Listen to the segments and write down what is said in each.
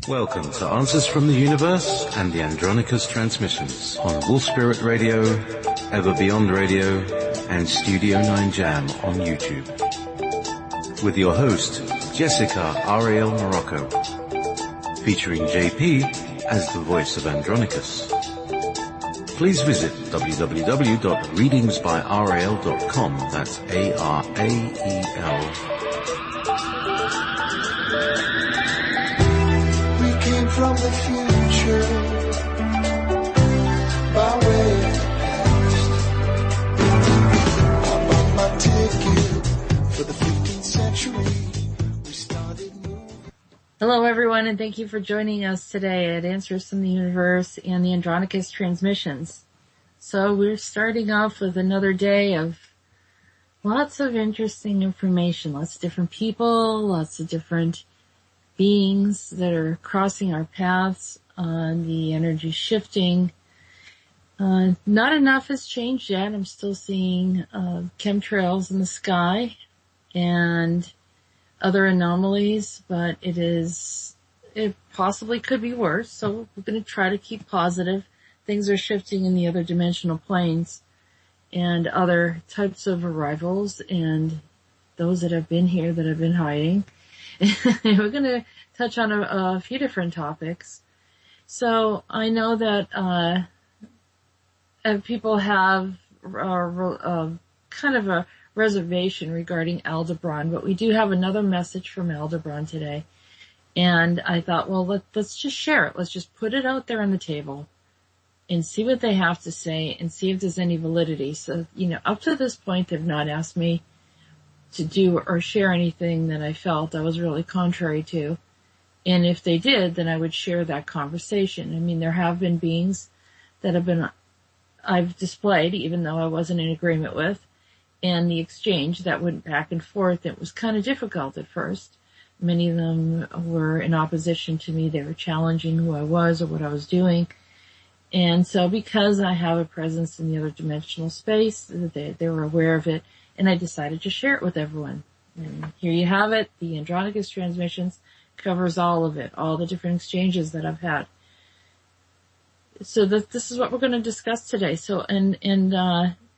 Welcome to Answers from the Universe and the Andronicus transmissions on Wolf Spirit Radio, Ever Beyond Radio, and Studio 9 Jam on YouTube. With your host, Jessica Ariel Morocco, featuring JP as the voice of Andronicus. Please visit www.readingsbyrael.com, that's A-R-A-E-L. From the future, by way of the past. I bought my ticket for the 15th century. We started moving. Hello everyone, and thank you for joining us today at Answers from the Universe and the Andronicus transmissions. So we're starting off with another day of lots of interesting information, lots of different people, lots of different beings that are crossing our paths, the energy shifting. Not enough has changed yet. I'm still seeing chemtrails in the sky and other anomalies, but it possibly could be worse. So we're going to try to keep positive. Things are shifting in the other dimensional planes and other types of arrivals and those that have been here that have been hiding. We're going to touch on a few different topics. So I know that people have kind of a reservation regarding Aldebaran, but we do have another message from Aldebaran today. And I thought, well, let's just share it. Let's just put it out there on the table and see what they have to say and see if there's any validity. So, up to this point, they've not asked me to do or share anything that I felt I was really contrary to. And if they did, then I would share that conversation. I mean, there have been beings that I've displayed, even though I wasn't in agreement with, and the exchange that went back and forth, it was kind of difficult at first. Many of them were in opposition to me. They were challenging who I was or what I was doing. And so because I have a presence in the other dimensional space, they were aware of it. And I decided to share it with everyone. And here you have it. The Andronicus transmissions covers all of it, all the different exchanges that I've had. So this is what we're going to discuss today. So, in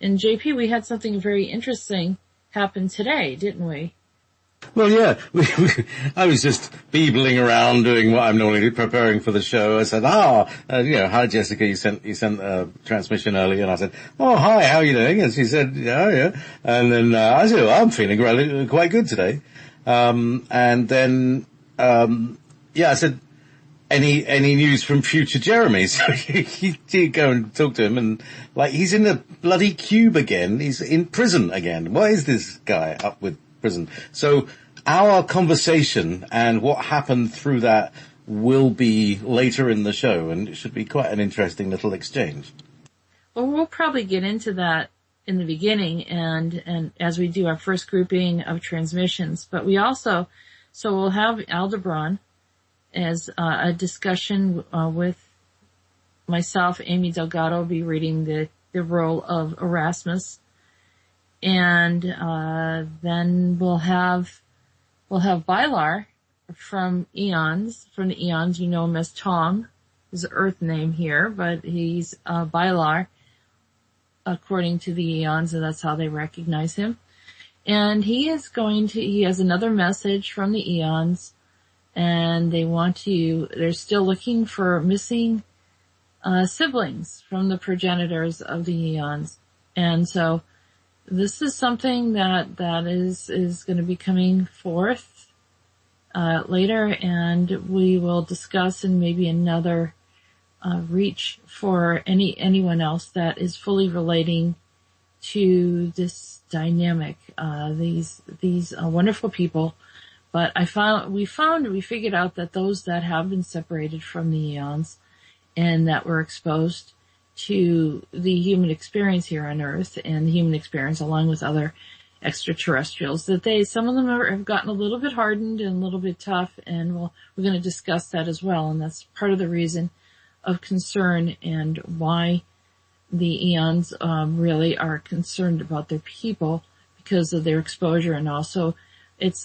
JP, we had something very interesting happen today, didn't we? Well, yeah, I was just beebling around doing what I'm normally preparing for the show. I said, hi Jessica, you sent a transmission earlier, and I said, oh, hi, how are you doing? And she said, yeah. And then, I said, well, I'm feeling really quite good today. And then, I said, any news from future Jeremy? So you go and talk to him, and he's in the bloody cube again. He's in prison again. What is this guy up with? Prison. So our conversation and what happened through that will be later in the show, and it should be quite an interesting little exchange. Well, we'll probably get into that in the beginning and as we do our first grouping of transmissions. But we also, so we'll have Aldebaran as a discussion with myself. Amy Delgado will be reading the role of Arasmus. And then we'll have Bylar from Eons. From the Eons, you know him as Tom, his Earth name here, but he's Bylar according to the Eons, and that's how they recognize him. And he has another message from the Eons, and they're still looking for missing siblings from the progenitors of the Eons. And so this is something that is going to be coming forth later, and we will discuss in maybe another reach for anyone else that is fully relating to this dynamic. These wonderful people, but we figured out that those that have been separated from the eons and that were exposed to the human experience here on Earth and the human experience along with other extraterrestrials, that some of them have gotten a little bit hardened and a little bit tough, and we're going to discuss that as well. And that's part of the reason of concern and why the eons really are concerned about their people, because of their exposure, and also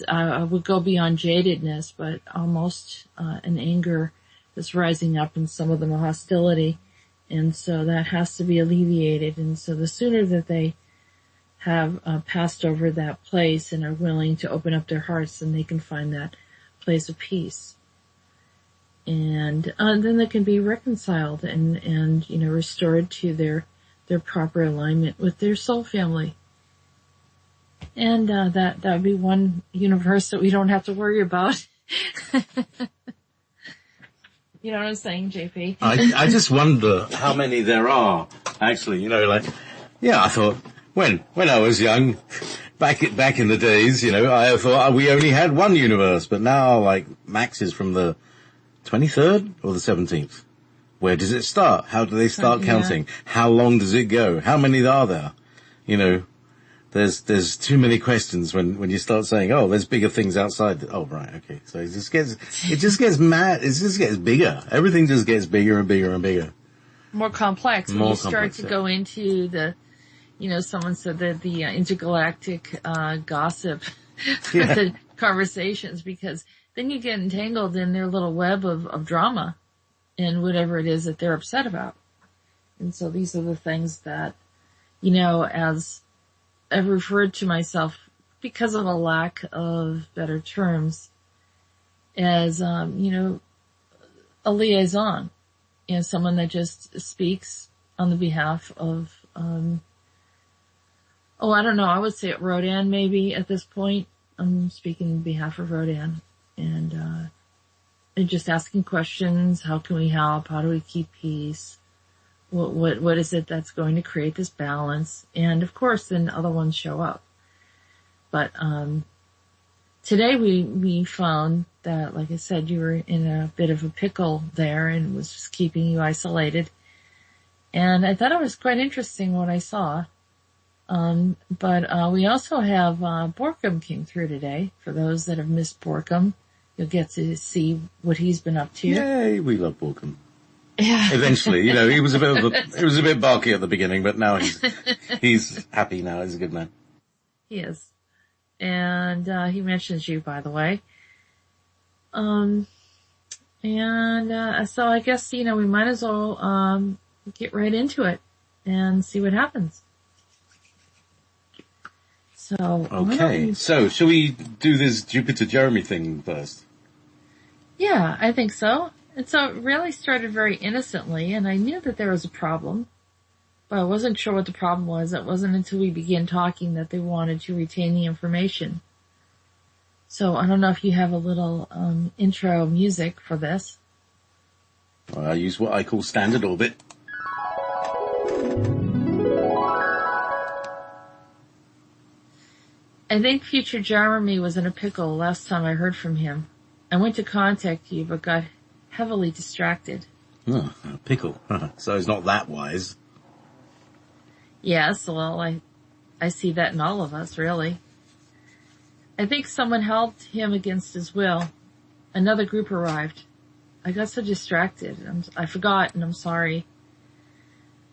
I would go beyond jadedness, but almost an anger that's rising up, and some of them a hostility. And so that has to be alleviated. And so the sooner that they have passed over that place and are willing to open up their hearts, then they can find that place of peace. And then they can be reconciled and restored to their proper alignment with their soul family. And that would be one universe that we don't have to worry about. You know what I'm saying, JP? I just wonder how many there are, actually. I thought, when I was young, back in the days, I thought we only had one universe, but now, Max is from the 23rd or the 17th. Where does it start? How do they start counting? How long does it go? How many are there? There's too many questions when you start saying, oh, there's bigger things outside. Oh, right, okay. So it just gets mad. It just gets bigger. Everything just gets bigger and bigger and bigger. More complex. When you start to go into the, someone said that the intergalactic gossip, the conversations, because then you get entangled in their little web of drama and whatever it is that they're upset about. And so these are the things that, as I've referred to myself, because of a lack of better terms, as, a liaison, someone that just speaks on the behalf of, I don't know, I would say Rhodan maybe at this point. I'm speaking on behalf of Rhodan, and just asking questions. How can we help? How do we keep peace? What is it that's going to create this balance? And of course, then other ones show up. But, today we found that, like I said, you were in a bit of a pickle there and was just keeping you isolated. And I thought it was quite interesting what I saw. But we also have, Borkum came through today. For those that have missed Borkum, you'll get to see what he's been up to. Yay, we love Borkum. Yeah. Eventually, he was a bit barky at the beginning, but now he's happy now. He's a good man. He is. And, he mentions you, by the way. So I guess, we might as well, get right into it and see what happens. So. Okay. So, shall we do this Jupiter Jeremy thing first? Yeah, I think so. And so it really started very innocently, and I knew that there was a problem, but I wasn't sure what the problem was. It wasn't until we began talking that they wanted to retain the information. So I don't know if you have a little intro music for this. Well, I use what I call standard orbit. I think future Jeremy was in a pickle last time I heard from him. I went to contact you, but got heavily distracted. Oh, a pickle. So he's not that wise. Yes, well, I see that in all of us, really. I think someone held him against his will. Another group arrived. I got so distracted. I forgot, and I'm sorry.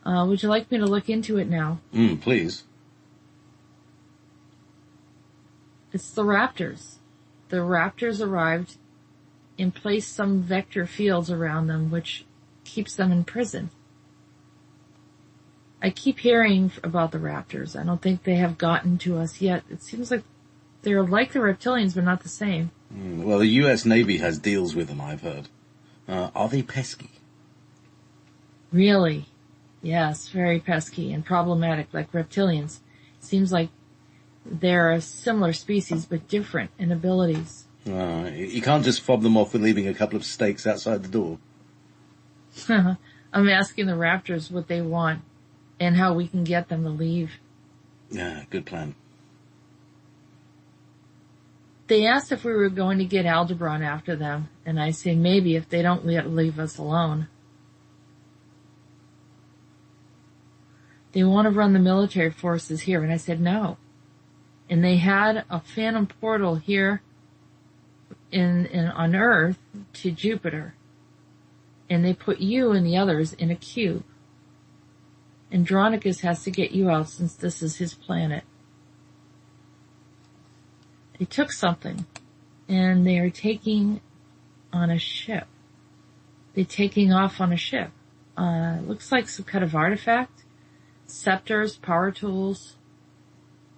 Would you like me to look into it now? Please. It's the Raptors. The Raptors arrived and placed some vector fields around them, which keeps them in prison. I keep hearing about the Raptors. I don't think they have gotten to us yet. It seems like they're like the reptilians, but not the same. Well, the U.S. Navy has deals with them, I've heard. Are they pesky? Really? Yes, very pesky and problematic, like reptilians. It seems like they're a similar species, but different in abilities. You can't just fob them off with leaving a couple of stakes outside the door. I'm asking the Raptors what they want and how we can get them to leave. Yeah, good plan. They asked if we were going to get Aldebaran after them, and I say maybe if they don't leave us alone. They want to run the military forces here, and I said no. And they had a phantom portal here on Earth to Jupiter. And they put you and the others in a cube. Andronicus has to get you out since this is his planet. They took something, and they are taking on a ship. They're taking off on a ship. Looks like some kind of artifact, scepters, power tools,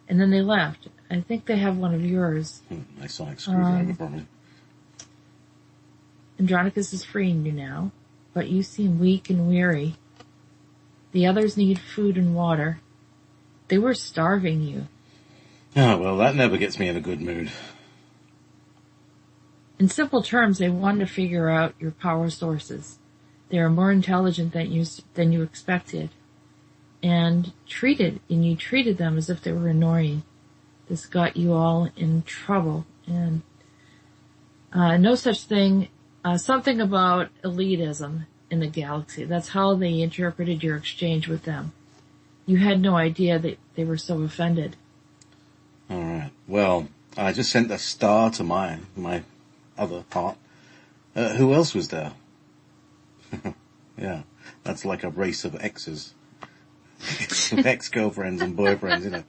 and then they left. I think they have one of yours. Nice sonic screwdriver, probably. Andronicus is freeing you now, but you seem weak and weary. The others need food and water. They were starving you. Oh, well, that never gets me in a good mood. In simple terms, they wanted to figure out your power sources. They are more intelligent than you expected. And you treated them as if they were annoying. This got you all in trouble. And no such thing, something about elitism in the galaxy. That's how they interpreted your exchange with them. You had no idea that they were so offended. All right. Well, I just sent a star to my other part. Who else was there? Yeah, that's like a race of exes. Ex-girlfriends and boyfriends, you know.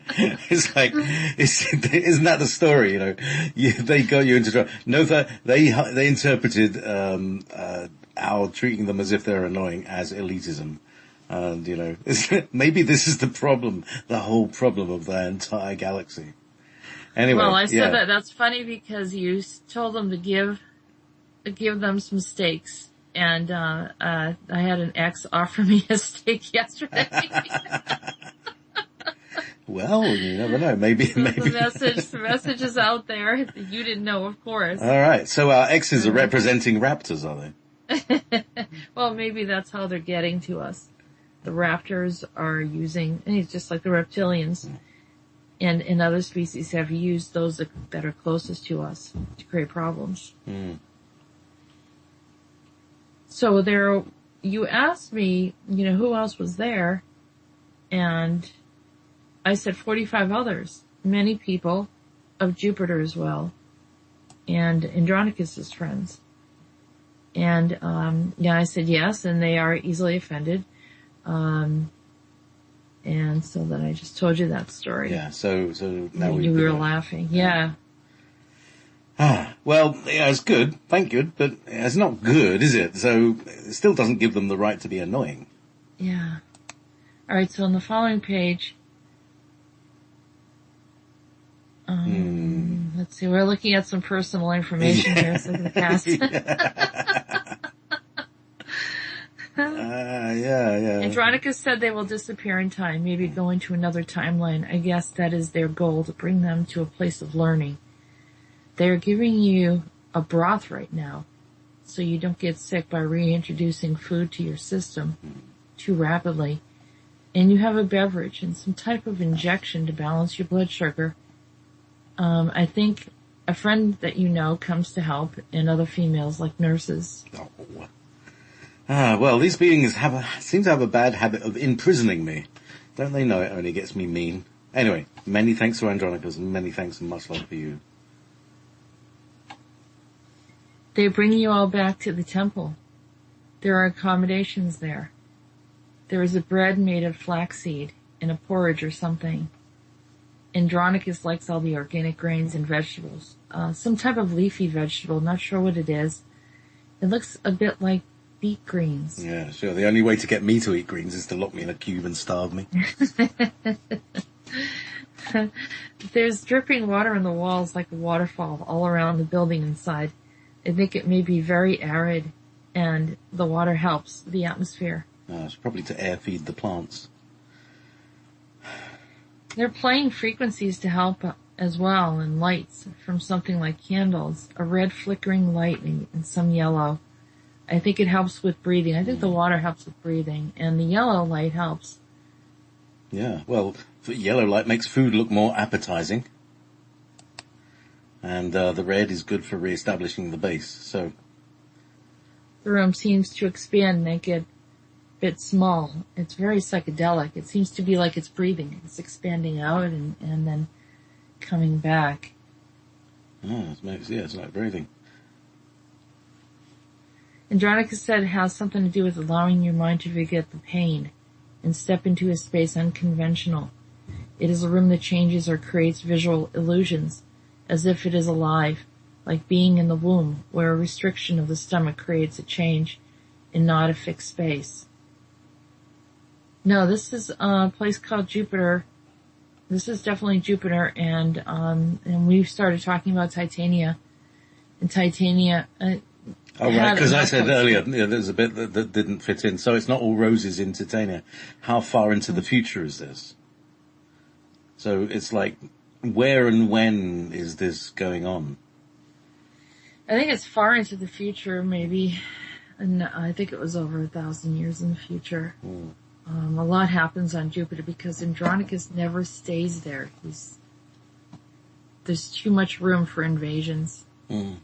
It's like, isn't that the story, you know? They got you into trouble. No, they interpreted, our treating them as if they're annoying as elitism. And, you know, maybe this is the problem, the whole problem of the entire galaxy. Anyway. Well, I said that's funny because you told them to give them some steaks. And, I had an ex offer me a steak yesterday. Well, you never know. Maybe. The message is out there. You didn't know, of course. All right. So our exes are representing raptors, are they? Well, maybe that's how they're getting to us. The raptors are using, and it's just like the reptilians and other species have used those that are closest to us to create problems. Mm. So you asked me, you know, who else was there? And I said 45 others, many people of Jupiter as well, and Andronicus's friends. And, I said yes, and they are easily offended. And so then I just told you that story. Yeah, so now we were laughing. Yeah. Well, yeah, it's good, thank you, but it's not good, is it? So it still doesn't give them the right to be annoying. Yeah. All right, so on the following page, let's see, we're looking at some personal information here, so the past. Yeah. Andronicus said they will disappear in time, maybe go into another timeline. I guess that is their goal, to bring them to a place of learning. They're giving you a broth right now, so you don't get sick by reintroducing food to your system too rapidly. And you have a beverage and some type of injection to balance your blood sugar. I think a friend that you know comes to help, and other females like nurses. Well, these beings seem to have a bad habit of imprisoning me. Don't they know it only gets me mean? Anyway, many thanks to Andronicus, and many thanks and much love for you. They bring you all back to the temple. There are accommodations there. There is a bread made of flaxseed and a porridge or something. Andronicus likes all the organic grains and vegetables. Some type of leafy vegetable, not sure what it is. It looks a bit like beet greens. Yeah, sure. The only way to get me to eat greens is to lock me in a cube and starve me. There's dripping water on the walls like a waterfall all around the building inside. I think it may be very arid, and the water helps the atmosphere. It's probably to air feed the plants. They're playing frequencies to help as well, and lights from something like candles, a red flickering light and some yellow. I think it helps with breathing. I think the water helps with breathing, and the yellow light helps. Yeah, well, yellow light makes food look more appetizing. And the red is good for re-establishing the base, so. The room seems to expand and make it a bit small. It's very psychedelic. It seems to be like it's breathing. It's expanding out and then coming back. It's like breathing. Andronicus said it has something to do with allowing your mind to forget the pain and step into a space unconventional. It is a room that changes or creates visual illusions. as if it is alive, like being in the womb, where a restriction of the stomach creates a change in not a fixed space. No, this is a place called Jupiter. This is definitely Jupiter, and we started talking about Titania. And Titania, oh, right, because I said earlier, there's a bit that didn't fit in. So it's not all roses in Titania. How far into the future is this? So it's like, where and when is this going on? I think it's far into the future, maybe. And I think it was over 1,000 years in the future. Mm. A lot happens on Jupiter because Andronicus never stays there. There's too much room for invasions. Mm.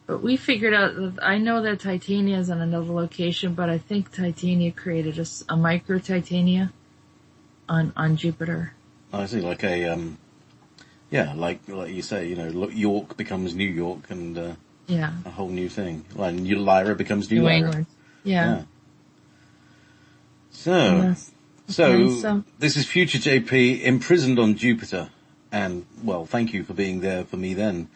But we figured out that I know that Titania is on another location, but I think Titania created a micro Titania on Jupiter. I see, like like you say, York becomes New York, and a whole new thing. Like Lyra becomes New Lyra. England. Yeah. So So this is future JP imprisoned on Jupiter, and well, thank you for being there for me then.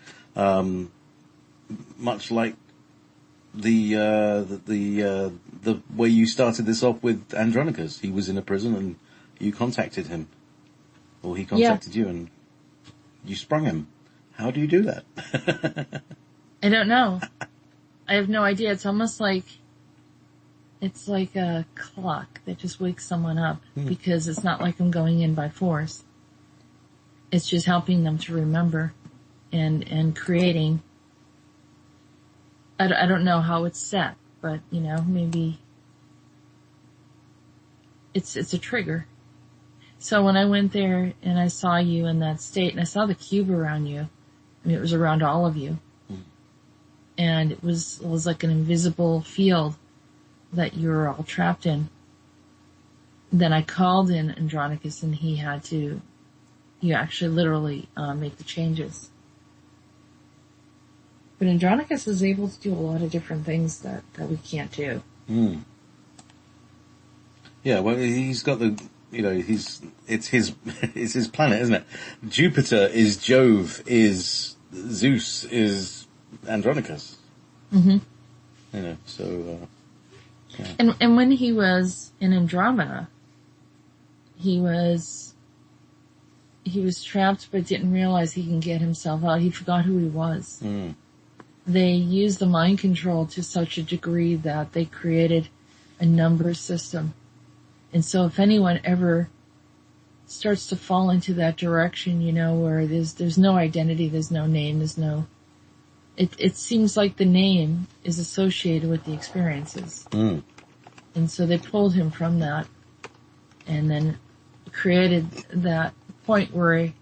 Much like the way you started this off with Andronicus, he was in a prison and you contacted him, or he contacted you, and you sprung him. How do you do that? I don't know. I have no idea. It's almost like it's like a clock that just wakes someone up, because it's not like I'm going in by force. It's just helping them to remember and creating. I don't know how it's set, but maybe it's a trigger. So when I went there and I saw you in that state, and I saw the cube around you, I mean, it was around all of you, and it was like an invisible field that you were all trapped in. Then I called in Andronicus, and he had to, actually literally make the changes. But Andronicus is able to do a lot of different things that we can't do. Mm. Yeah, well, he's got it's his planet, isn't it? Jupiter is Jove, is Zeus, is Andronicus. Mm-hmm. So. Yeah. And when he was in Andromeda, he was trapped but didn't realize he can get himself out. He forgot who he was. Mm. They used the mind control to such a degree that they created a number system. And so if anyone ever starts to fall into that direction, where there's no identity, there's no name, it seems like the name is associated with the experiences. Mm. And so they pulled him from that and then created that point where,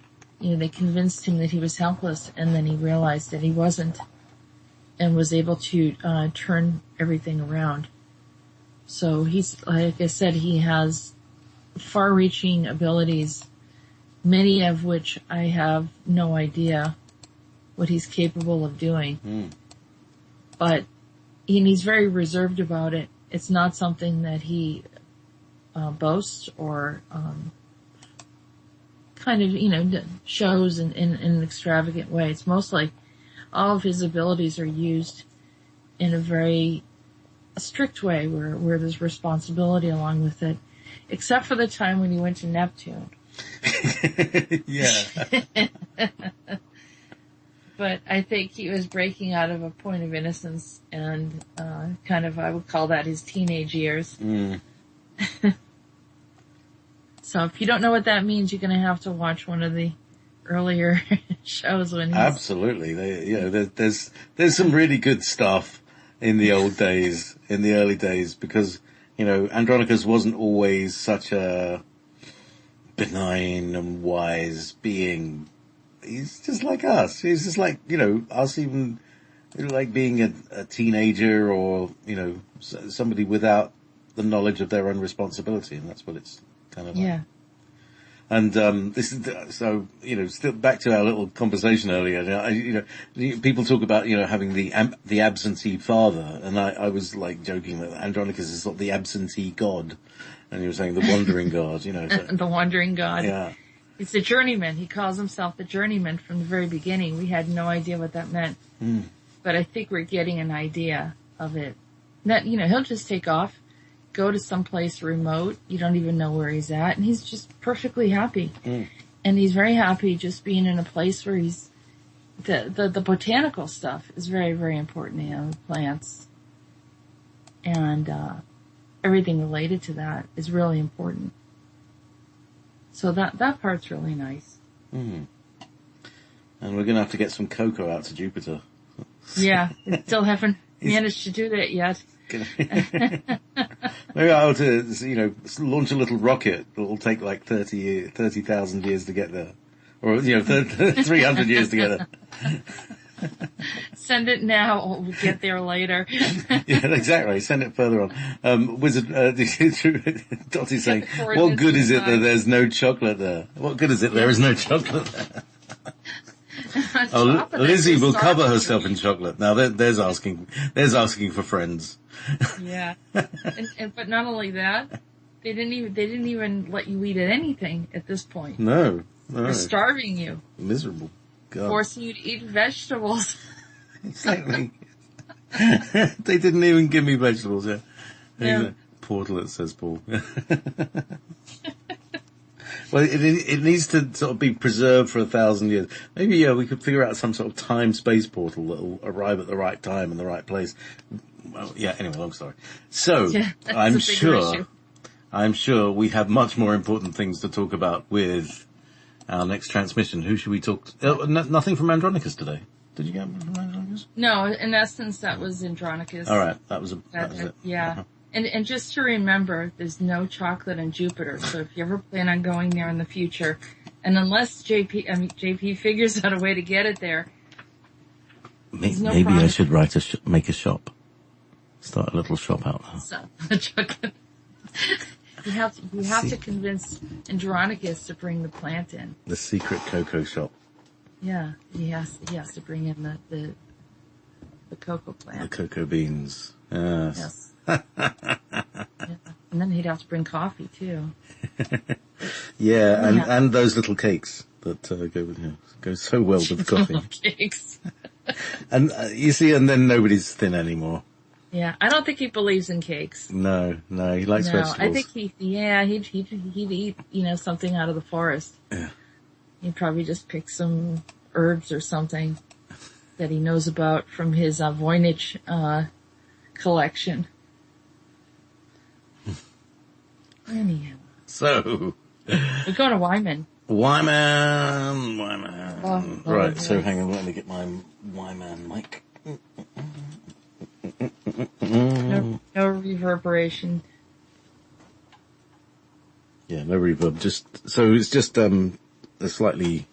they convinced him that he was helpless, and then he realized that he wasn't, and was able to turn everything around. So he's, like I said, he has far-reaching abilities, many of which I have no idea what he's capable of doing. Mm. But he's very reserved about it. It's not something that he boasts or kind of, shows in an extravagant way. It's mostly all of his abilities are used in a very strict way where there's responsibility along with it, except for the time when he went to Neptune. Yeah. But I think he was breaking out of a point of innocence and I would call that his teenage years. Mm. So if you don't know what that means, you're going to have to watch one of the earlier shows when he's... Absolutely. There's some really good stuff in the old days, in the early days, because, Andronicus wasn't always such a benign and wise being. He's just like us. He's just like, us, even like being a teenager or, somebody without the knowledge of their own responsibility. And that's what it's kind of like. Yeah. And this is so, still back to our little conversation earlier. People talk about having the absentee father, and I was like joking that Andronicus is sort of the absentee god, and you were saying the wandering god. So, the wandering god. Yeah. It's a journeyman. He calls himself the journeyman from the very beginning. We had no idea what that meant. But I think we're getting an idea of it. That, he'll just take off, go to some place remote. You don't even know where he's at. And he's just perfectly happy. And he's very happy just being in a place where he's, the botanical stuff is very, very important to him. The plants and, everything related to that is really important. So that part's really nice. And we're going to have to get some cocoa out to Jupiter. Yeah, we still haven't managed to do that yet. Maybe I ought to, launch a little rocket that will take like 30,000 years to get there. Or, 300 years to get there. Send it now, we'll get there later. Yeah, exactly. Send it further on. Wizard, Dottie's saying, what good is it that there's no chocolate there? What good is it there is no chocolate there? Oh, Lizzie will cover herself in chocolate. Now there's asking for friends. Yeah. But not only that, they didn't even let you eat anything at this point. No. They're starving you. Miserable. God. Forcing you to eat vegetables. Exactly. They didn't even give me vegetables, yeah. Yeah. Portal, it says Paul. Well, it needs to sort of be preserved for 1,000 years. Maybe, we could figure out some sort of time-space portal that will arrive at the right time in the right place. Well, yeah, anyway, long story. So, Yeah, I'm sure we have much more important things to talk about with our next transmission. Who should we talk to? Nothing from Andronicus today. Did you get from Andronicus? No, in essence, that was Andronicus. All right, that was it. Yeah. Uh-huh. And just to remember, there's no chocolate on Jupiter, so if you ever plan on going there in the future, and unless JP figures out a way to get it there, maybe I should make a shop. Start a little shop out there. So, the chocolate. You have to convince Andronicus to bring the plant in. The secret cocoa shop. Yeah, he has to bring in the cocoa plant. The cocoa beans. Yes. Yeah. And then he'd have to bring coffee too. Yeah, and those little cakes that go so well with the coffee. Cakes. And you see, and then nobody's thin anymore. Yeah, I don't think he believes in cakes. No, he likes vegetables. I think he'd eat, something out of the forest. Yeah. He'd probably just pick some herbs or something that he knows about from his Voynich collection. Anyhow. So. We're going to Whyman. Whyman. Right, so yes. hang on, let me get my Whyman mic. No reverberation. Yeah, no reverb. It's just a slightly.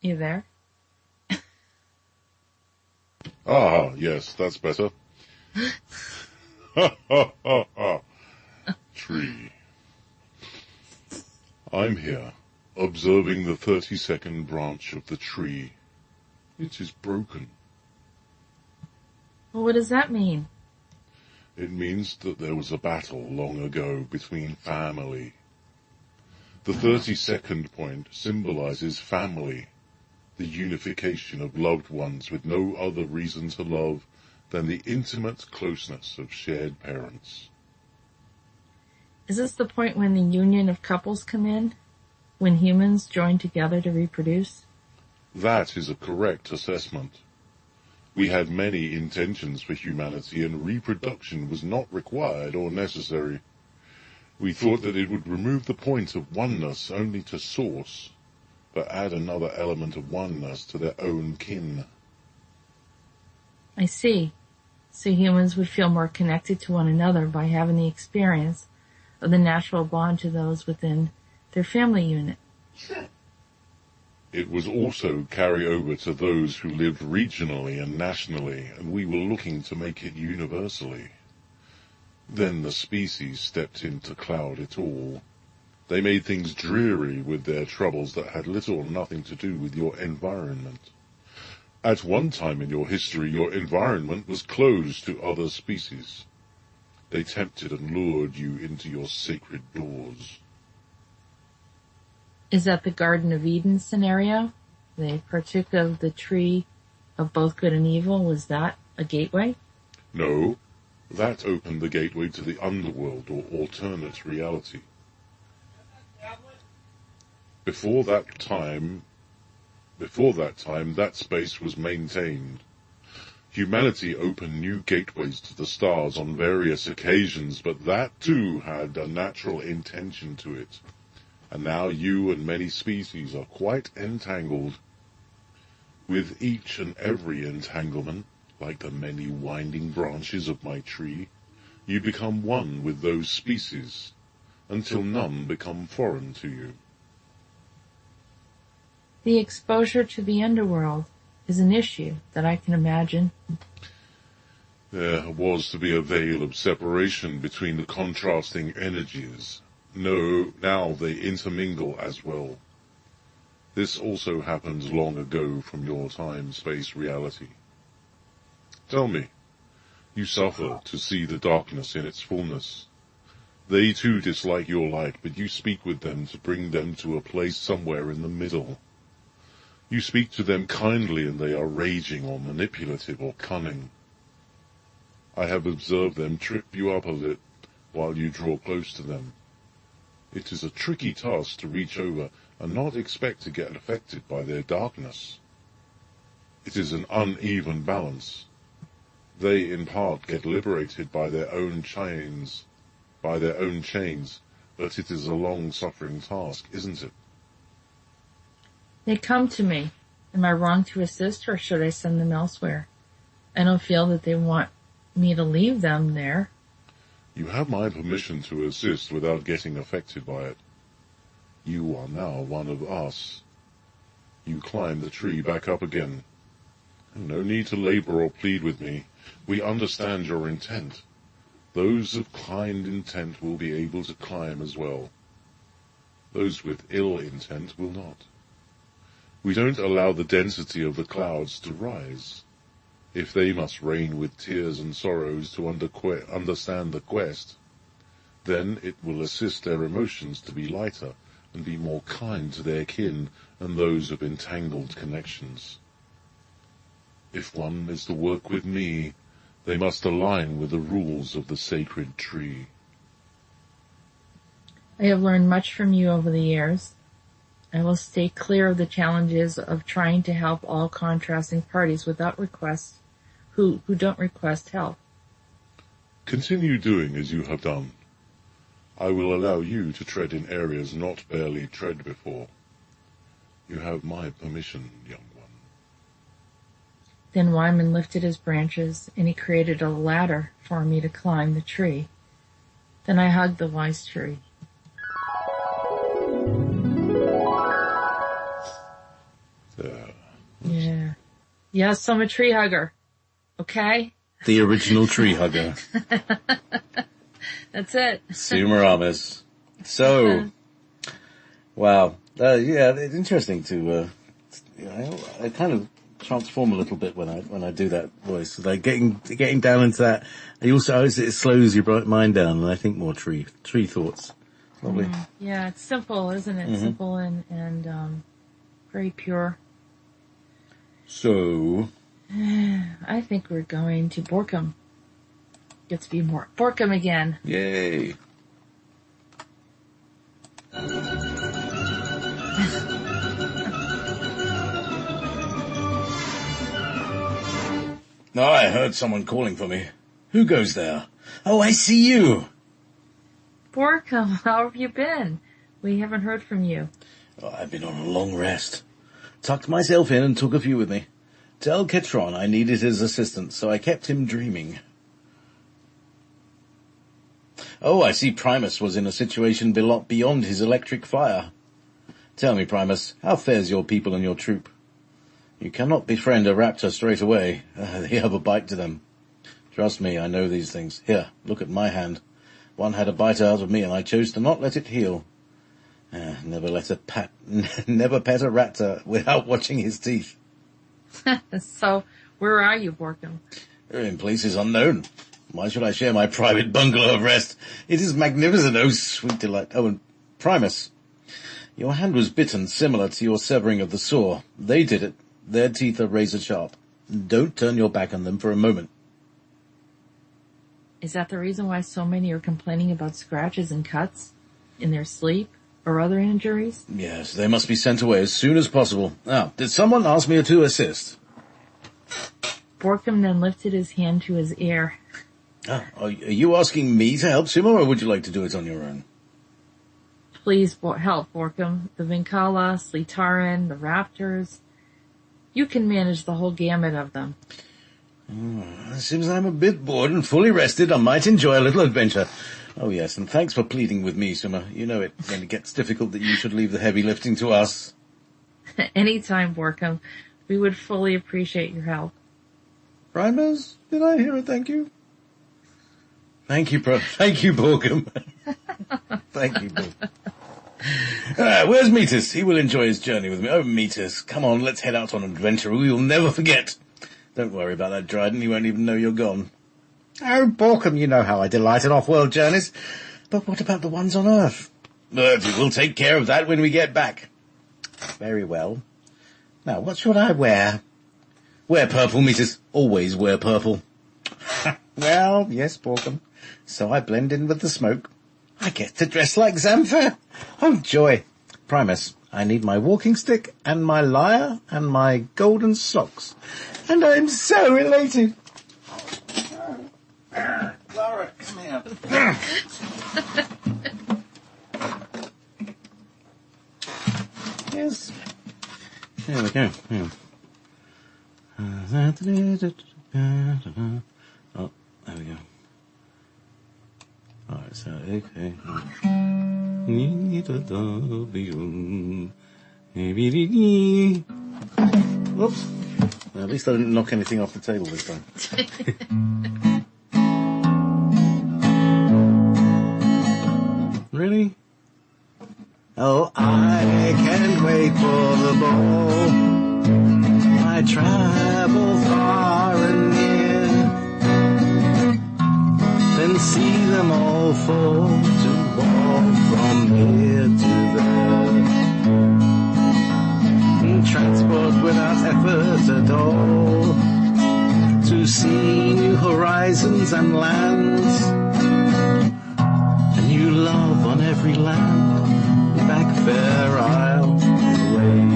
You there? Ah, yes, that's better. Ha ha ha ha. Tree. I'm here, observing the 32nd branch of the tree. It is broken. Well, what does that mean? It means that there was a battle long ago between family. The 32nd point symbolizes family, the unification of loved ones with no other reason to love than the intimate closeness of shared parents. Is this the point when the union of couples come in? When humans join together to reproduce? That is a correct assessment. We had many intentions for humanity, and reproduction was not required or necessary. We thought that it would remove the point of oneness only to source, but add another element of oneness to their own kin. I see. So humans would feel more connected to one another by having the experience of the natural bond to those within their family unit. It was also carry over to those who lived regionally and nationally, and we were looking to make it universally. Then the species stepped in to cloud it all. They made things dreary with their troubles that had little or nothing to do with your environment. At one time in your history, your environment was closed to other species. They tempted and lured you into your sacred doors. Is that the Garden of Eden scenario? They partook of the tree of both good and evil. Was that a gateway? No, that opened the gateway to the underworld or alternate reality. Before that time, that space was maintained. Humanity opened new gateways to the stars on various occasions, but that too had a natural intention to it. And now you and many species are quite entangled. With each and every entanglement, like the many winding branches of my tree, you become one with those species, until none become foreign to you. The exposure to the underworld is an issue that I can imagine. There was to be a veil of separation between the contrasting energies. No, now they intermingle as well. This also happened long ago from your time-space reality. Tell me, you suffer to see the darkness in its fullness. They too dislike your light, but you speak with them to bring them to a place somewhere in the middle. You speak to them kindly and they are raging or manipulative or cunning. I have observed them trip you up a bit while you draw close to them. It is a tricky task to reach over and not expect to get affected by their darkness. It is an uneven balance. They in part get liberated by their own chains, but it is a long-suffering task, isn't it? They come to me. Am I wrong to assist, or should I send them elsewhere? I don't feel that they want me to leave them there. You have my permission to assist without getting affected by it. You are now one of us. You climb the tree back up again. No need to labor or plead with me. We understand your intent. Those of kind intent will be able to climb as well. Those with ill intent will not. We don't allow the density of the clouds to rise. If they must reign with tears and sorrows to understand the quest, then it will assist their emotions to be lighter and be more kind to their kin and those of entangled connections. If one is to work with me, they must align with the rules of the sacred tree. I have learned much from you over the years. I will stay clear of the challenges of trying to help all contrasting parties without requests who don't request help. Continue doing as you have done. I will allow you to tread in areas not barely tread before. You have my permission, young one. Then Whyman lifted his branches, and he created a ladder for me to climb the tree. Then I hugged the wise tree. There. Yeah. Yes, I'm a tree hugger. Okay? The original tree hugger. That's it. Sumer Amis. So, wow. Yeah, it's interesting to, I kind of transform a little bit when I do that voice. Like getting down into that. It slows your mind down, and I think more tree thoughts. Lovely. Yeah, it's simple, isn't it? Mm-hmm. Simple and very pure. So, I think we're going to Borkum. Get to be more Borkum again. yay. No, I heard someone calling for me. Who goes there? Oh, I see you. Borkum, how have you been? We haven't heard from you. Oh, I've been on a long rest. Tucked myself in and took a few with me. Tell Ketron I needed his assistance, so I kept him dreaming. Oh, I see Primus was in a situation beyond his electric fire. Tell me, Primus, how fares your people and your troop? You cannot befriend a raptor straight away. They have a bite to them. Trust me, I know these things. Here, look at my hand. One had a bite out of me, and I chose to not let it heal. Never pet a raptor without watching his teeth. So, where are you, Borkum? In places unknown. Why should I share my private bungalow of rest? It is magnificent, oh sweet delight. Oh, and Primus, your hand was bitten similar to your severing of the saw. They did it. Their teeth are razor sharp. Don't turn your back on them for a moment. Is that the reason why so many are complaining about scratches and cuts in their sleep or other injuries? Yes, they must be sent away as soon as possible. Now, did someone ask me to assist? Borkum then lifted his hand to his ear. Are you asking me to help Simo, or would you like to do it on your own? Please help, Borkum. The Vinkala, Slitaran, the Raptors. You can manage the whole gamut of them. Seems I'm a bit bored and fully rested. I might enjoy a little adventure. Oh, yes, and thanks for pleading with me, Simo. You know it, when it gets difficult, that you should leave the heavy lifting to us. Anytime, Borkum. We would fully appreciate your help. Primus, did I hear a thank you? Thank you, Borkum. Thank you, Borkum. Where's Metis? He will enjoy his journey with me. Oh, Metis, come on, let's head out on an adventure we will never forget. Don't worry about that Dryden, he won't even know you're gone. Oh, Borkum, you know how I delight in off-world journeys. But what about the ones on Earth? We'll take care of that when we get back. Very well. Now, what should I wear? Wear purple, Metis. Always wear purple. Well, yes, Borkum. So I blend in with the smoke. I get to dress like Xantha. Oh, joy. Primus, I need my walking stick and my lyre and my golden socks. And I'm so elated. Clara, come here. Yes. There we go. Yeah. Oh, there we go. Alright, so, okay. Whoops. Well, at least I didn't knock anything off the table this time. Really? Oh, I can't wait for the ball. I travel far and near, then see them all fall to walk from here to there. Transport without effort at all, to see new horizons and lands, a new love on every land, back Fair Isle way,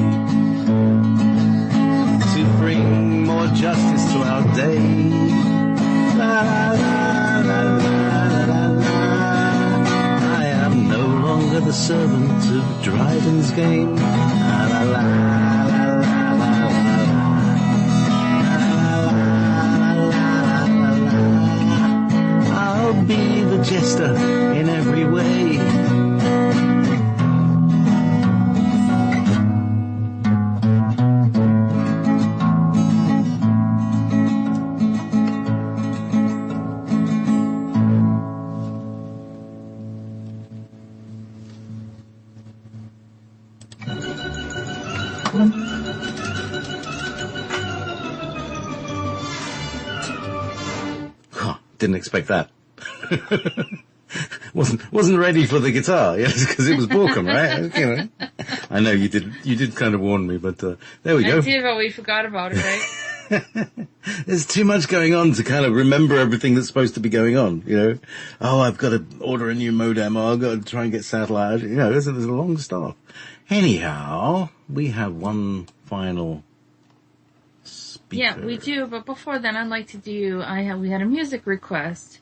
to bring more justice to our day. La, la, la, la, la, la, la. I am no longer the servant of Dryden's game. La, la, la, la, la, la, la. I'll be the jester in every way. Didn't expect that. wasn't ready for the guitar, yes, because it was Borkum, right? You know, I know you did kind of warn me, but there we go. I did, but we forgot about it, right? There's too much going on to kind of remember everything that's supposed to be going on, you know. Oh, I've got to order a new modem, or I've got to try and get satellite, you know, there's a long stuff. Anyhow, we have one final speaker. Yeah, we do, but before then I'd like to do, we had a music request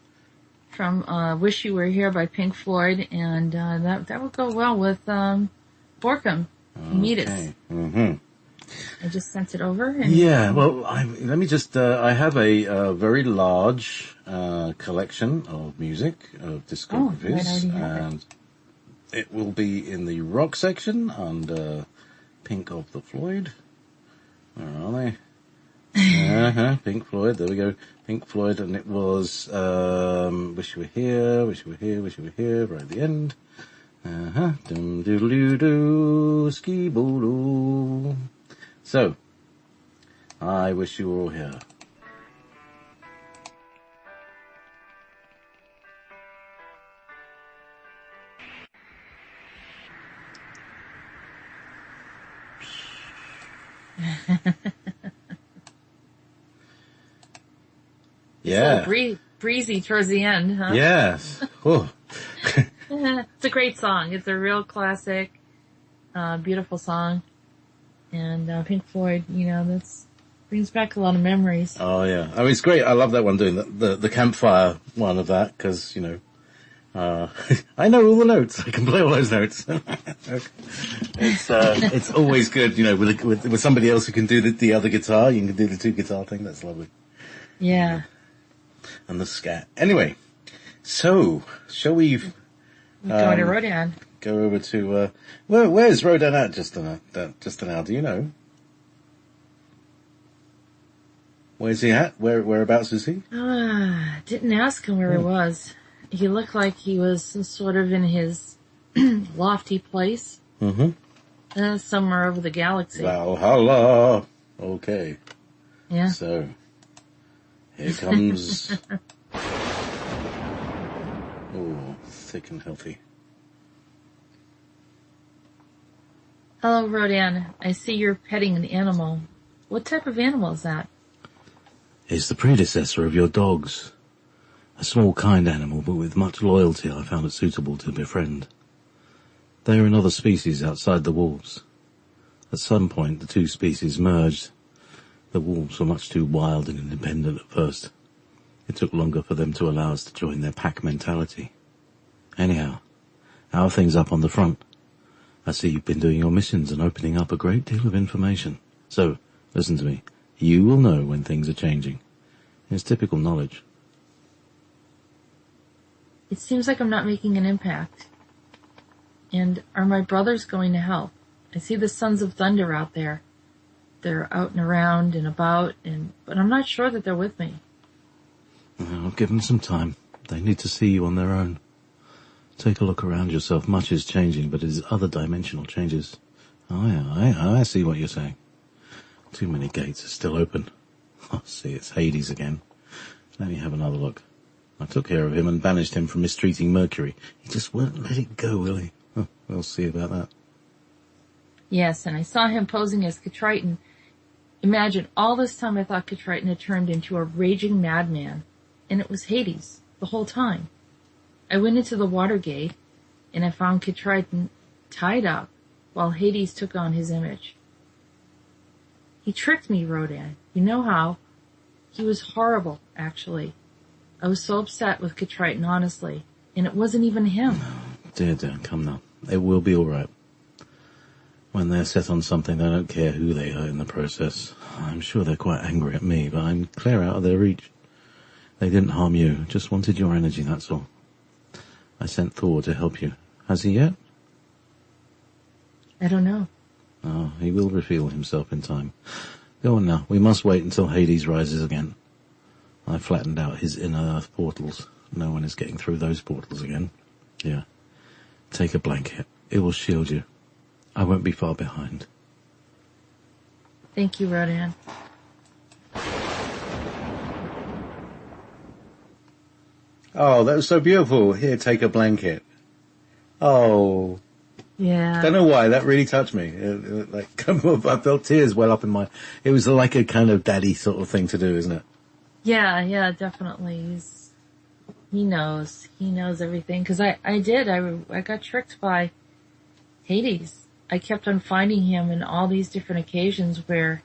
from Wish You Were Here by Pink Floyd, and that would go well with Borkum. Meet Us. Mm-hmm. I just sent it over. And yeah, well, let me just, I have a very large collection of music, of discographies, I already have it. it will be in the rock section under Pink of the Floyd. Where are they? Pink Floyd, there we go. Pink Floyd, and it was Wish You Were Here, Wish You Were Here, Wish You Were Here, right at the end. Dum doodle doo, ski boo. So, I wish you were all here. Yeah. It's breezy towards the end, huh? Yes. Oh. It's a great song. It's a real classic, beautiful song. And Pink Floyd, that's brings back a lot of memories. Oh yeah, I mean it's great. I love that one doing the campfire one of that because I know all the notes. I can play all those notes. It's always good, with somebody else who can do the other guitar. You can do the two guitar thing. That's lovely. Yeah. And the scat. Anyway, so shall we? Going to Rhodan. Go over to where's Rhodan at just now? Do you know? Where's he at? Whereabouts is he? Didn't ask him where he was. He looked like he was sort of in his lofty place. Mm-hmm. Somewhere over the galaxy. Valhalla. Okay. Yeah. So, here comes... oh, thick and healthy. Hello, Rhodan. I see you're petting an animal. What type of animal is that? It's the predecessor of your dogs. A small, kind animal, but with much loyalty. I found it suitable to befriend. They are another species outside the wolves. At some point, the two species merged. The wolves were much too wild and independent at first. It took longer for them to allow us to join their pack mentality. Anyhow, how are things up on the front? I see you've been doing your missions and opening up a great deal of information. So, listen to me. You will know when things are changing. It's typical knowledge. It seems like I'm not making an impact. And are my brothers going to help? I see the Sons of Thunder out there. They're out and around and about, but I'm not sure that they're with me. I'll give them some time. They need to see you on their own. Take a look around yourself. Much is changing, but it is other dimensional changes. Oh yeah, I see what you're saying. Too many gates are still open. Oh, see, it's Hades again. Let me have another look. I took care of him and banished him from mistreating Mercury. He just won't let it go, will he? Oh, we'll see about that. Yes, and I saw him posing as Catriton. Imagine, all this time I thought Catriton had turned into a raging madman, and it was Hades the whole time. I went into the water gate, and I found Catriton tied up while Hades took on his image. He tricked me, Rhodan. You know how? He was horrible, actually. I was so upset with Catriton, honestly, and it wasn't even him. Dear, come now. It will be all right. When they're set on something, they don't care who they hurt in the process. I'm sure they're quite angry at me, but I'm clear out of their reach. They didn't harm you, just wanted your energy, that's all. I sent Thor to help you. Has he yet? I don't know. Oh, he will reveal himself in time. Go on now. We must wait until Hades rises again. I flattened out his inner Earth portals. No one is getting through those portals again. Yeah. Take a blanket. It will shield you. I won't be far behind. Thank you, Rhodan. Oh, that was so beautiful. Here, take a blanket. Oh. Yeah. Don't know why, that really touched me. I felt tears well up in my... It was like a kind of daddy sort of thing to do, isn't it? Yeah, definitely. He knows everything. Cause I got tricked by Hades. I kept on finding him in all these different occasions where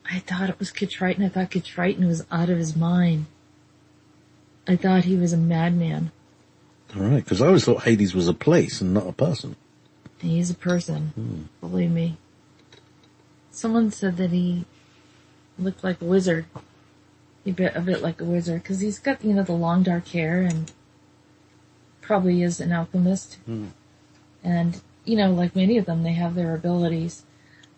I thought it was Catriton. I thought Catriton was out of his mind. I thought he was a madman. All right, because I always thought Hades was a place and not a person. He's a person. Believe me. Someone said that he looked like a wizard. A bit like a wizard, because he's got, the long dark hair and probably is an alchemist. And, you know, like many of them, they have their abilities.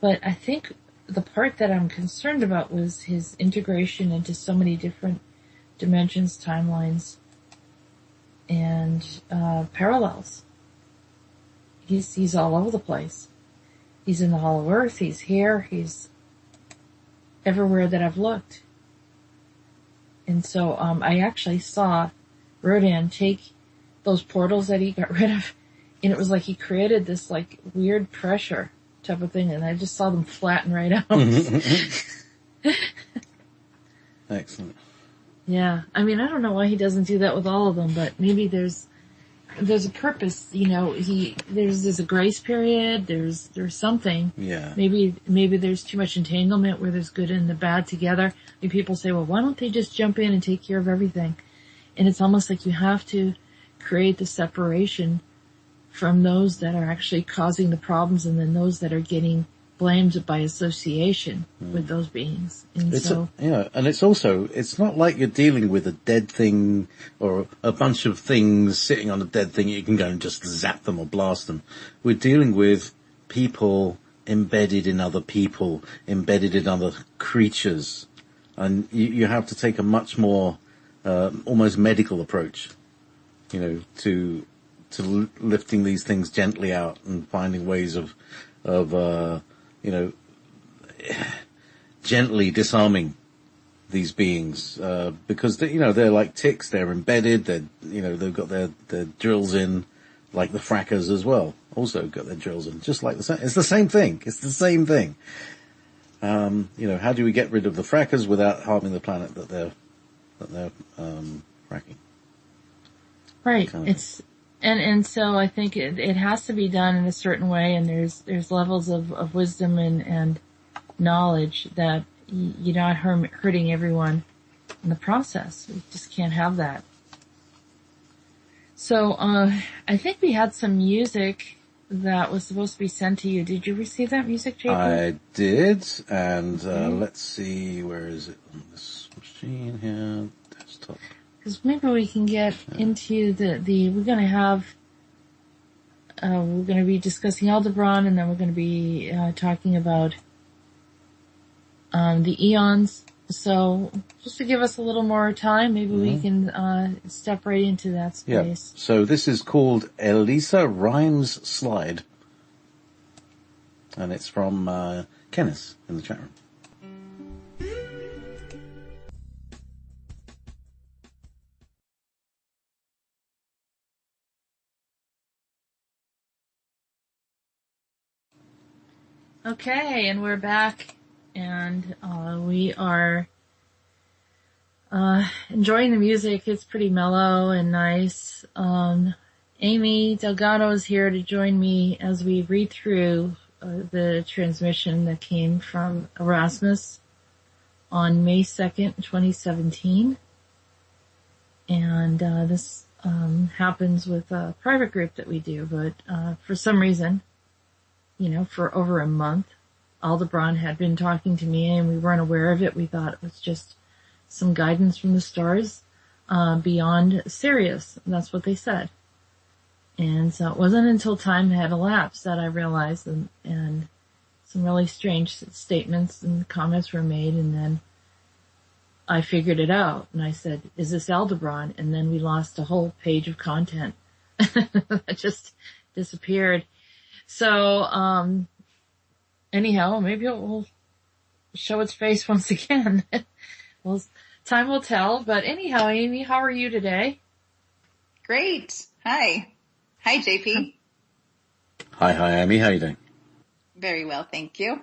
But I think the part that I'm concerned about was his integration into so many different dimensions, timelines, and parallels. He's all over the place. He's in the Hollow Earth, he's here, he's everywhere that I've looked. And so I actually saw Rhodan take those portals that he got rid of, and it was like he created this like weird pressure type of thing, and I just saw them flatten right out. Excellent. Yeah, I mean, I don't know why he doesn't do that with all of them, but maybe there's a purpose, you know. There's a grace period. There's something. Yeah. Maybe there's too much entanglement where there's good and the bad together. And people say, well, why don't they just jump in and take care of everything? And it's almost like you have to create the separation from those that are actually causing the problems, and then those that are getting blamed by association with those beings. And and it's not like you're dealing with a dead thing or a bunch of things sitting on a dead thing. You can go and just zap them or blast them. We're dealing with people embedded in other people, embedded in other creatures. And you have to take a much more, almost medical approach, you know, to lifting these things gently out and finding ways of you know, gently disarming these beings, because they're like ticks. They're embedded. They've got their drills in, like the frackers as well. Also got their drills in, just like it's the same thing. It's the same thing. How do we get rid of the frackers without harming the planet that they're fracking? Right. And so I think it has to be done in a certain way, and there's levels of wisdom and knowledge that you're not hurting everyone in the process. You just can't have that. So, I think we had some music that was supposed to be sent to you. Did you receive that music, JP? I did, and let's see, where is it on this machine here? Desktop. Because maybe we can get into we're going to be discussing Aldebaran, and then we're going to be talking about the eons. So just to give us a little more time, maybe we can step right into that space. Yeah. So this is called Elisa Rhymes Slide, and it's from Kenneth in the chat room. Okay, and we're back, and we are enjoying the music. It's pretty mellow and nice. Amy Delgado is here to join me as we read through the transmission that came from Arasmus on May 2nd, 2017. And this happens with a private group that we do, but for some reason, for over a month, Aldebaran had been talking to me, and we weren't aware of it. We thought it was just some guidance from the stars beyond Sirius. That's what they said. And so it wasn't until time had elapsed that I realized, and some really strange statements and comments were made, and then I figured it out, and I said, is this Aldebaran? And then we lost a whole page of content that just disappeared. So, anyhow, maybe it will show its face once again. Well, time will tell. But anyhow, Amy, how are you today? Great. Hi, JP. Hi, Amy. How are you doing? Very well, thank you.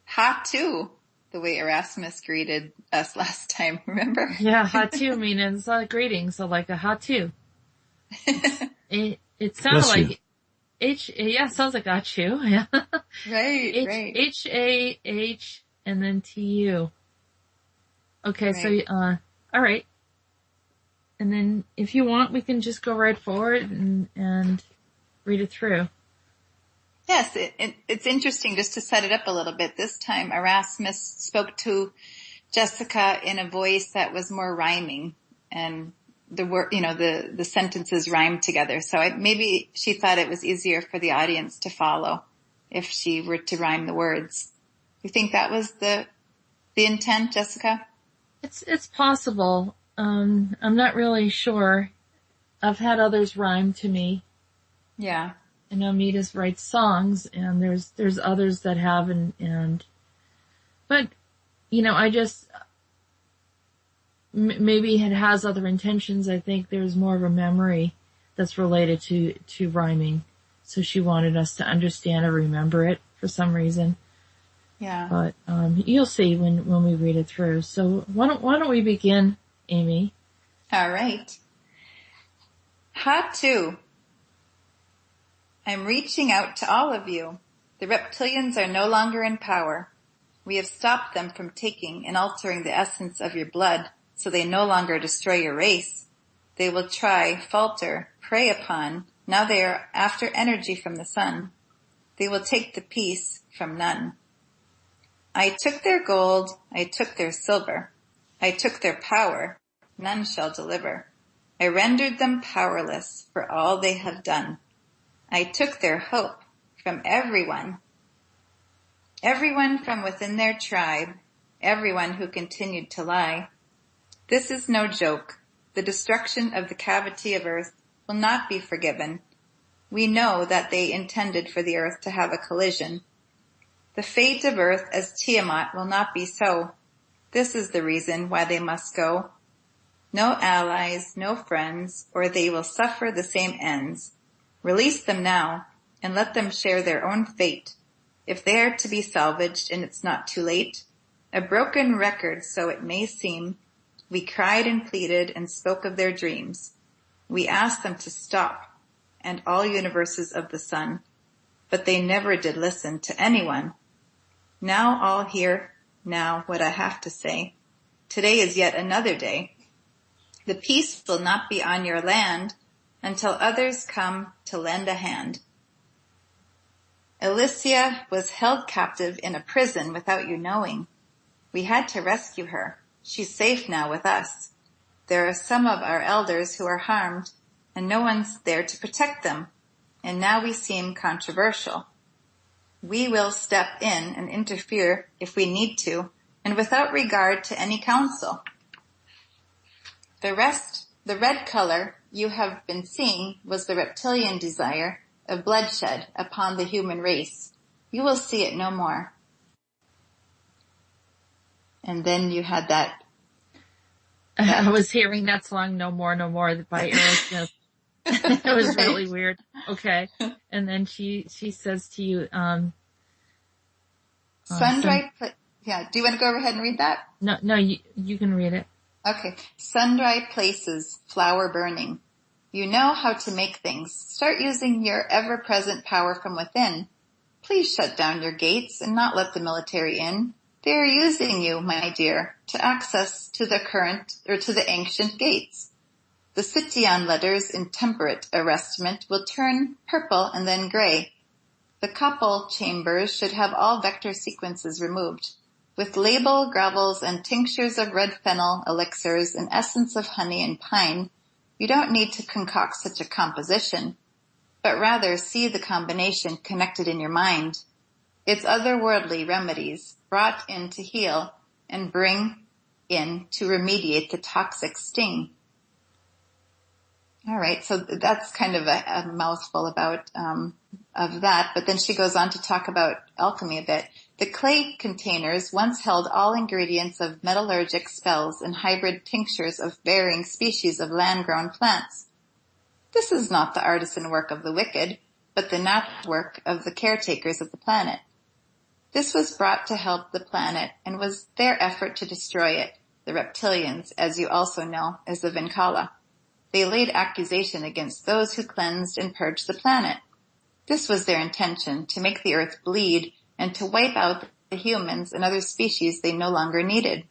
Hot too, the way Arasmus greeted us last time, remember? Yeah, hot too, meaning it's not a greeting, so like a hot too. It sounded like... sounds like Achu, yeah. Right. H-A-H and then T-U. Okay, right. So, alright. And then if you want, we can just go right forward and read it through. Yes, it's interesting just to set it up a little bit. This time Arasmus spoke to Jessica in a voice that was more rhyming, and the word, the sentences rhymed together. So maybe she thought it was easier for the audience to follow if she were to rhyme the words. You think that was the intent, Jessica? It's possible. I'm not really sure. I've had others rhyme to me. Yeah. I know Midas writes songs, and there's others that haven't, but, I just, maybe it has other intentions. I think there's more of a memory that's related to rhyming. So she wanted us to understand or remember it for some reason. Yeah. But, you'll see when we read it through. So why don't we begin, Amy? All right. Ha-2. I'm reaching out to all of you. The reptilians are no longer in power. We have stopped them from taking and altering the essence of your blood, so they no longer destroy your race. They will try, falter, prey upon. Now they are after energy from the sun. They will take the peace from none. I took their gold, I took their silver. I took their power, none shall deliver. I rendered them powerless for all they have done. I took their hope from everyone. Everyone from within their tribe, everyone who continued to lie. This is no joke. The destruction of the cavity of earth will not be forgiven. We know that they intended for the earth to have a collision. The fate of earth as Tiamat will not be so. This is the reason why they must go. No allies, no friends, or they will suffer the same ends. Release them now, and let them share their own fate. If they are to be salvaged and it's not too late, a broken record so it may seem, we cried and pleaded and spoke of their dreams. We asked them to stop, and all universes of the sun, but they never did listen to anyone. Now all hear now what I have to say. Today is yet another day. The peace will not be on your land until others come to lend a hand. Alicia was held captive in a prison without you knowing. We had to rescue her. She's safe now with us. There are some of our elders who are harmed, and no one's there to protect them, and now we seem controversial. We will step in and interfere if we need to, and without regard to any counsel. The red color you have been seeing was the reptilian desire of bloodshed upon the human race. You will see it no more. And then you had that. I was hearing that song No More, No More by Arasmus. It was Right. really weird. Okay. And then she says to you, Yeah, do you want to go ahead and read that? no, you can read it. Okay. Sun-dry places, flower burning. You know how to make things. Start using your ever-present power from within. Please shut down your gates and not let the military in. They are using you, my dear, to access to the current or to the ancient gates. The Citian letters in temperate arrestment will turn purple and then gray. The couple chambers should have all vector sequences removed. With label, gravels, and tinctures of red fennel, elixirs, and essence of honey and pine, you don't need to concoct such a composition, but rather see the combination connected in your mind. It's otherworldly remedies brought in to heal and bring in to remediate the toxic sting. All right, so that's kind of a mouthful about of that, but then she goes on to talk about alchemy a bit. The clay containers once held all ingredients of metallurgic spells and hybrid tinctures of varying species of land-grown plants. This is not the artisan work of the wicked, but the natural work of the caretakers of the planet. This was brought to help the planet and was their effort to destroy it, the reptilians, as you also know, as the Vinkala. They laid accusation against those who cleansed and purged the planet. This was their intention, to make the earth bleed and to wipe out the humans and other species they no longer needed.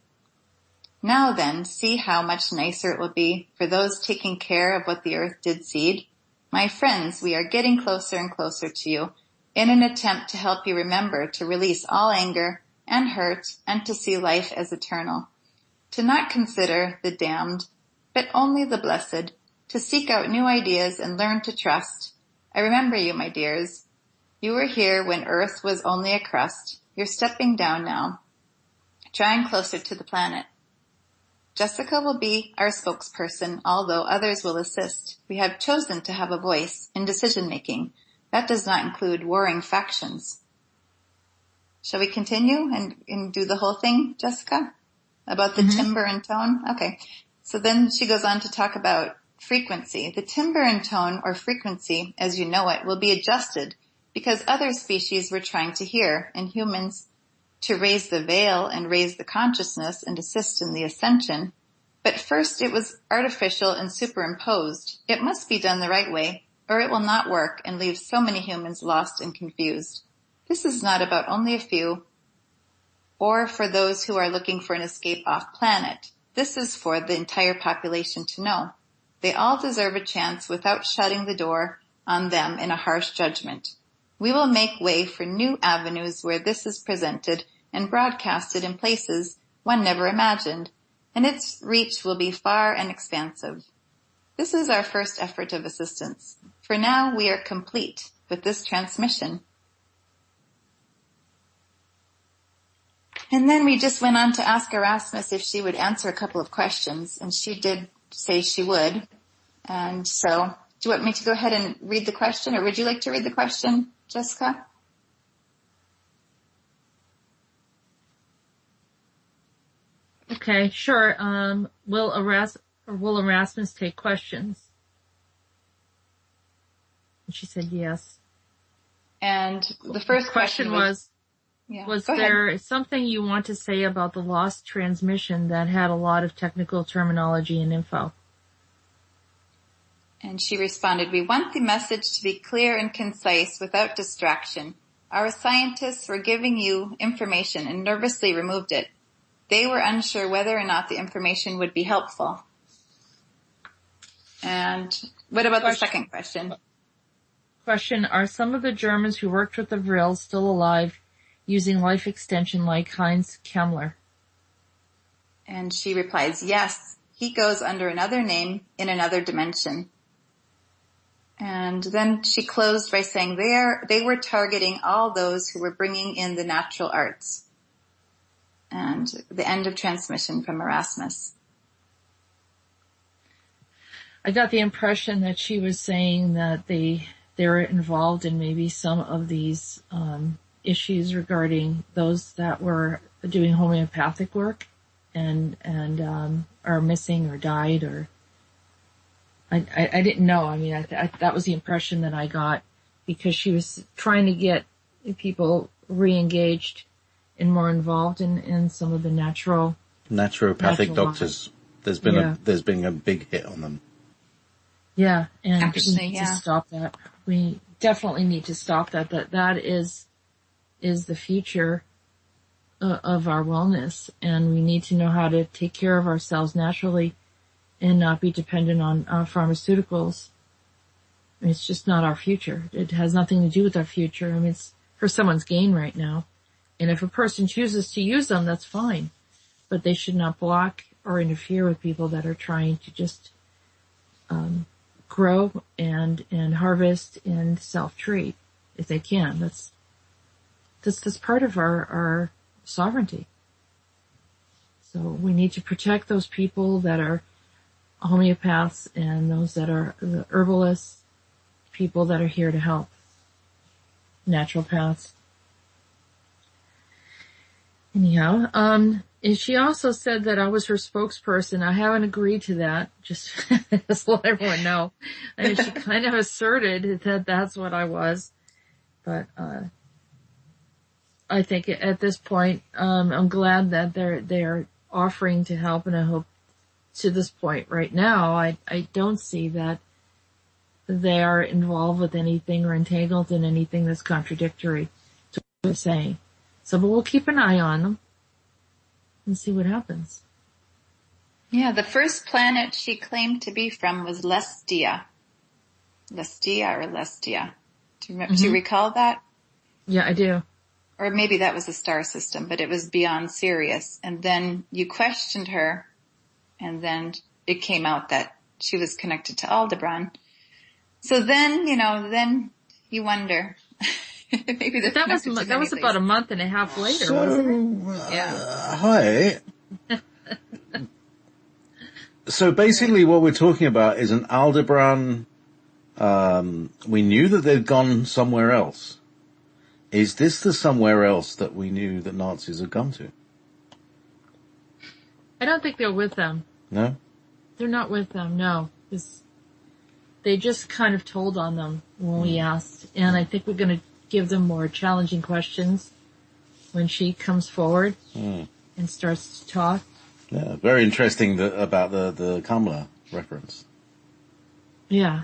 Now then, see how much nicer it will be for those taking care of what the earth did seed. My friends, we are getting closer and closer to you in an attempt to help you remember to release all anger and hurt and to see life as eternal. To not consider the damned but only the blessed, to seek out new ideas and learn to trust. I remember you, my dears. You were here when Earth was only a crust. You're stepping down now, trying closer to the planet. Jessica will be our spokesperson, although others will assist. We have chosen to have a voice in decision-making. That does not include warring factions. Shall we continue and do the whole thing, Jessica? About the timbre and tone? Okay. So then she goes on to talk about frequency. The timbre and tone, or frequency, as you know it, will be adjusted because other species were trying to hear, and humans to raise the veil and raise the consciousness and assist in the ascension. But first it was artificial and superimposed. It must be done the right way, or it will not work and leave so many humans lost and confused. This is not about only a few, or for those who are looking for an escape off planet. This is for the entire population to know. They all deserve a chance without shutting the door on them in a harsh judgment. We will make way for new avenues where this is presented and broadcasted in places one never imagined, and its reach will be far and expansive. This is our first effort of assistance. For now, we are complete with this transmission. And then we just went on to ask Arasmus if she would answer a couple of questions, and she did say she would. And so, do you want me to go ahead and read the question, or would you like to read the question, Jessica? Okay, sure. Will Erasmus take questions? And she said yes. And the first question was there something you want to say about the lost transmission that had a lot of technical terminology and info? And she responded, we want the message to be clear and concise without distraction. Our scientists were giving you information and nervously removed it. They were unsure whether or not the information would be helpful. And what about the second question? Question, are some of the Germans who worked with the Vrills still alive using life extension like Heinz Kemmler? And she replies, yes, he goes under another name in another dimension. And then she closed by saying they were targeting all those who were bringing in the natural arts. And the end of transmission from Arasmus. I got the impression that she was saying that they were involved in maybe some of these issues regarding those that were doing homeopathic work and are missing or died, or I didn't know. I mean, that was the impression that I got, because she was trying to get people re-engaged and more involved in some of the naturopathic doctors. There's been a big hit on them. Yeah, and actually, we need to stop that. We definitely need to stop that. That is the future of our wellness, and we need to know how to take care of ourselves naturally and not be dependent on pharmaceuticals. I mean, it's just not our future. It has nothing to do with our future. I mean, it's for someone's gain right now. And if a person chooses to use them, that's fine. But they should not block or interfere with people that are trying to just grow and harvest and self-treat if they can. That's part of our sovereignty. So we need to protect those people that are homeopaths and those that are the herbalists, people that are here to help, naturopaths. Anyhow, and she also said that I was her spokesperson. I haven't agreed to that, just to let everyone know. I mean, she kind of asserted that that's what I was, but I think at this point, I'm glad that they're offering to help, and I hope to this point right now, I don't see that they are involved with anything or entangled in anything that's contradictory to what they're saying. So, but we'll keep an eye on them and see what happens. Yeah, the first planet she claimed to be from was Lestia. Lestia. Do you recall that? Yeah, I do. Or maybe that was a star system, but it was beyond Sirius. And then you questioned her, and then it came out that she was connected to Aldebaran. So then, then you wonder. Maybe that was about a month and a half later, wasn't it? Yeah. Hi. So basically what we're talking about is an Aldebaran, we knew that they'd gone somewhere else. Is this the somewhere else that we knew the Nazis had gone to? I don't think they're with them. No? They're not with them, no. They just kind of told on them when we asked. And I think we're going to give them more challenging questions when she comes forward and starts to talk. Yeah, very interesting about the Kamala reference. Yeah.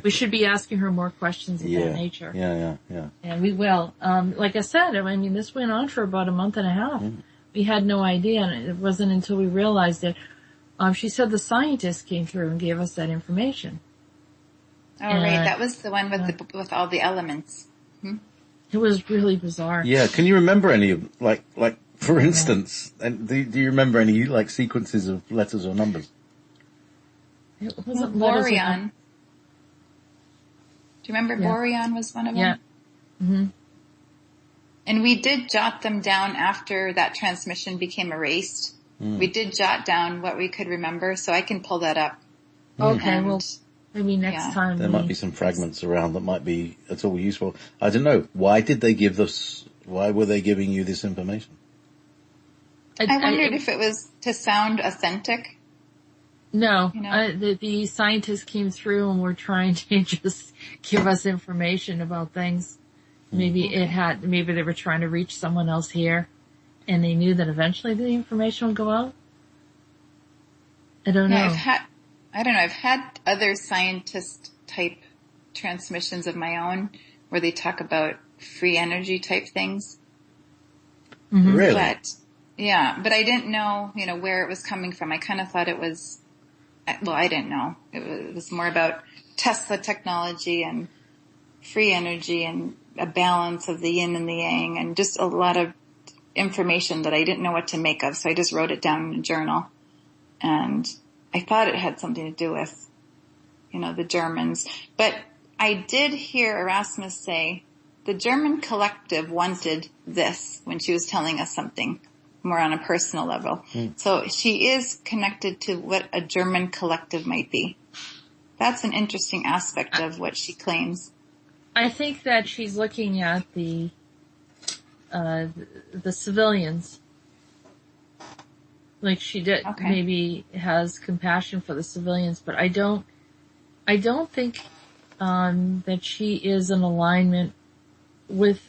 We should be asking her more questions of that nature. Yeah. And we will. Like I said, this went on for about a month and a half. We had no idea, and it wasn't until we realized it. She said the scientists came through and gave us that information. Oh, right. That was the one with all the elements. It was really bizarre. Yeah. Can you remember any of, like, for instance, and do you remember any, sequences of letters or numbers? It wasn't Boreon. Do you remember Boreon was one of them? Yeah. Mm-hmm. And we did jot them down after that transmission became erased. We did jot down what we could remember, so I can pull that up. Okay, well, maybe next time. There might be some fragments around that might be at all useful. I don't know. Why were they giving you this information? I wondered if it was to sound authentic. No, the scientists came through and were trying to just give us information about things. Maybe maybe they were trying to reach someone else here, and they knew that eventually the information would go out. I don't know. I've had other scientist type transmissions of my own where they talk about free energy type things. Mm-hmm. Really? But I didn't know, where it was coming from. I kind of thought it was, I didn't know. It was more about Tesla technology and free energy and a balance of the yin and the yang and just a lot of information that I didn't know what to make of. So I just wrote it down in a journal, and I thought it had something to do with, the Germans. But I did hear Arasmus say the German collective wanted this when she was telling us something more on a personal level. So she is connected to what a German collective might be. That's an interesting aspect of what she claims. I think that she's looking at the civilians. Like she did, maybe has compassion for the civilians, but I don't think, that she is in alignment with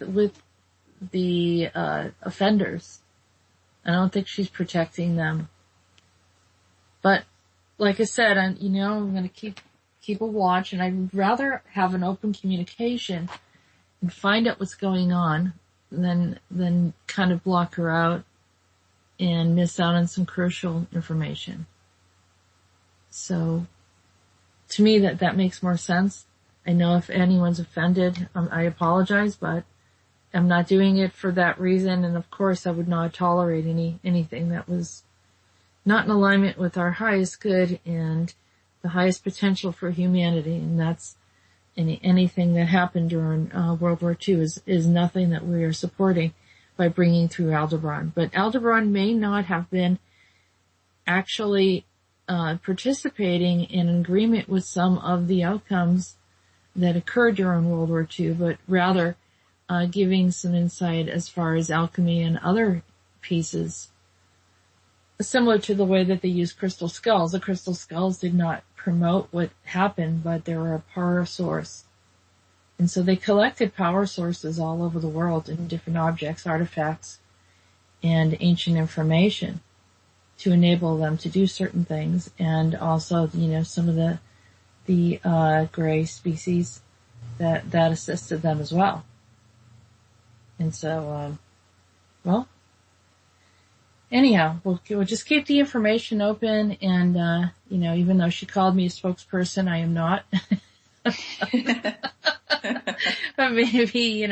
the, offenders. I don't think she's protecting them. But, like I said, I'm going to keep a watch, and I'd rather have an open communication and find out what's going on than kind of block her out and miss out on some crucial information. So, to me, that makes more sense. I know if anyone's offended, I apologize, but I'm not doing it for that reason, and of course I would not tolerate anything that was not in alignment with our highest good and the highest potential for humanity, and that's anything that happened during World War II is nothing that we are supporting by bringing through Aldebaran. But Aldebaran may not have been actually participating in agreement with some of the outcomes that occurred during World War II, but rather giving some insight as far as alchemy and other pieces, similar to the way that they use crystal skulls. The crystal skulls did not promote what happened, but they were a power source. And so they collected power sources all over the world in different objects, artifacts, and ancient information to enable them to do certain things. And also, some of the gray species that assisted them as well. And so, anyhow, we'll just keep the information open, and, even though she called me a spokesperson, I am not. But maybe,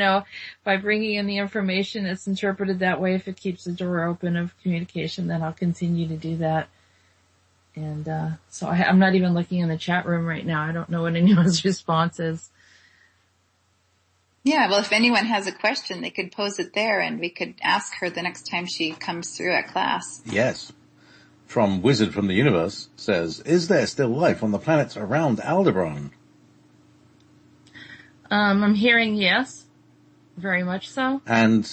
by bringing in the information, it's interpreted that way. If it keeps the door open of communication, then I'll continue to do that. And so I'm not even looking in the chat room right now. I don't know what anyone's response is. Yeah, well, if anyone has a question, they could pose it there and we could ask her the next time she comes through at class. Yes. From Wizard from the Universe says, is there still life on the planets around Aldebaran? I'm hearing yes. Very much so. And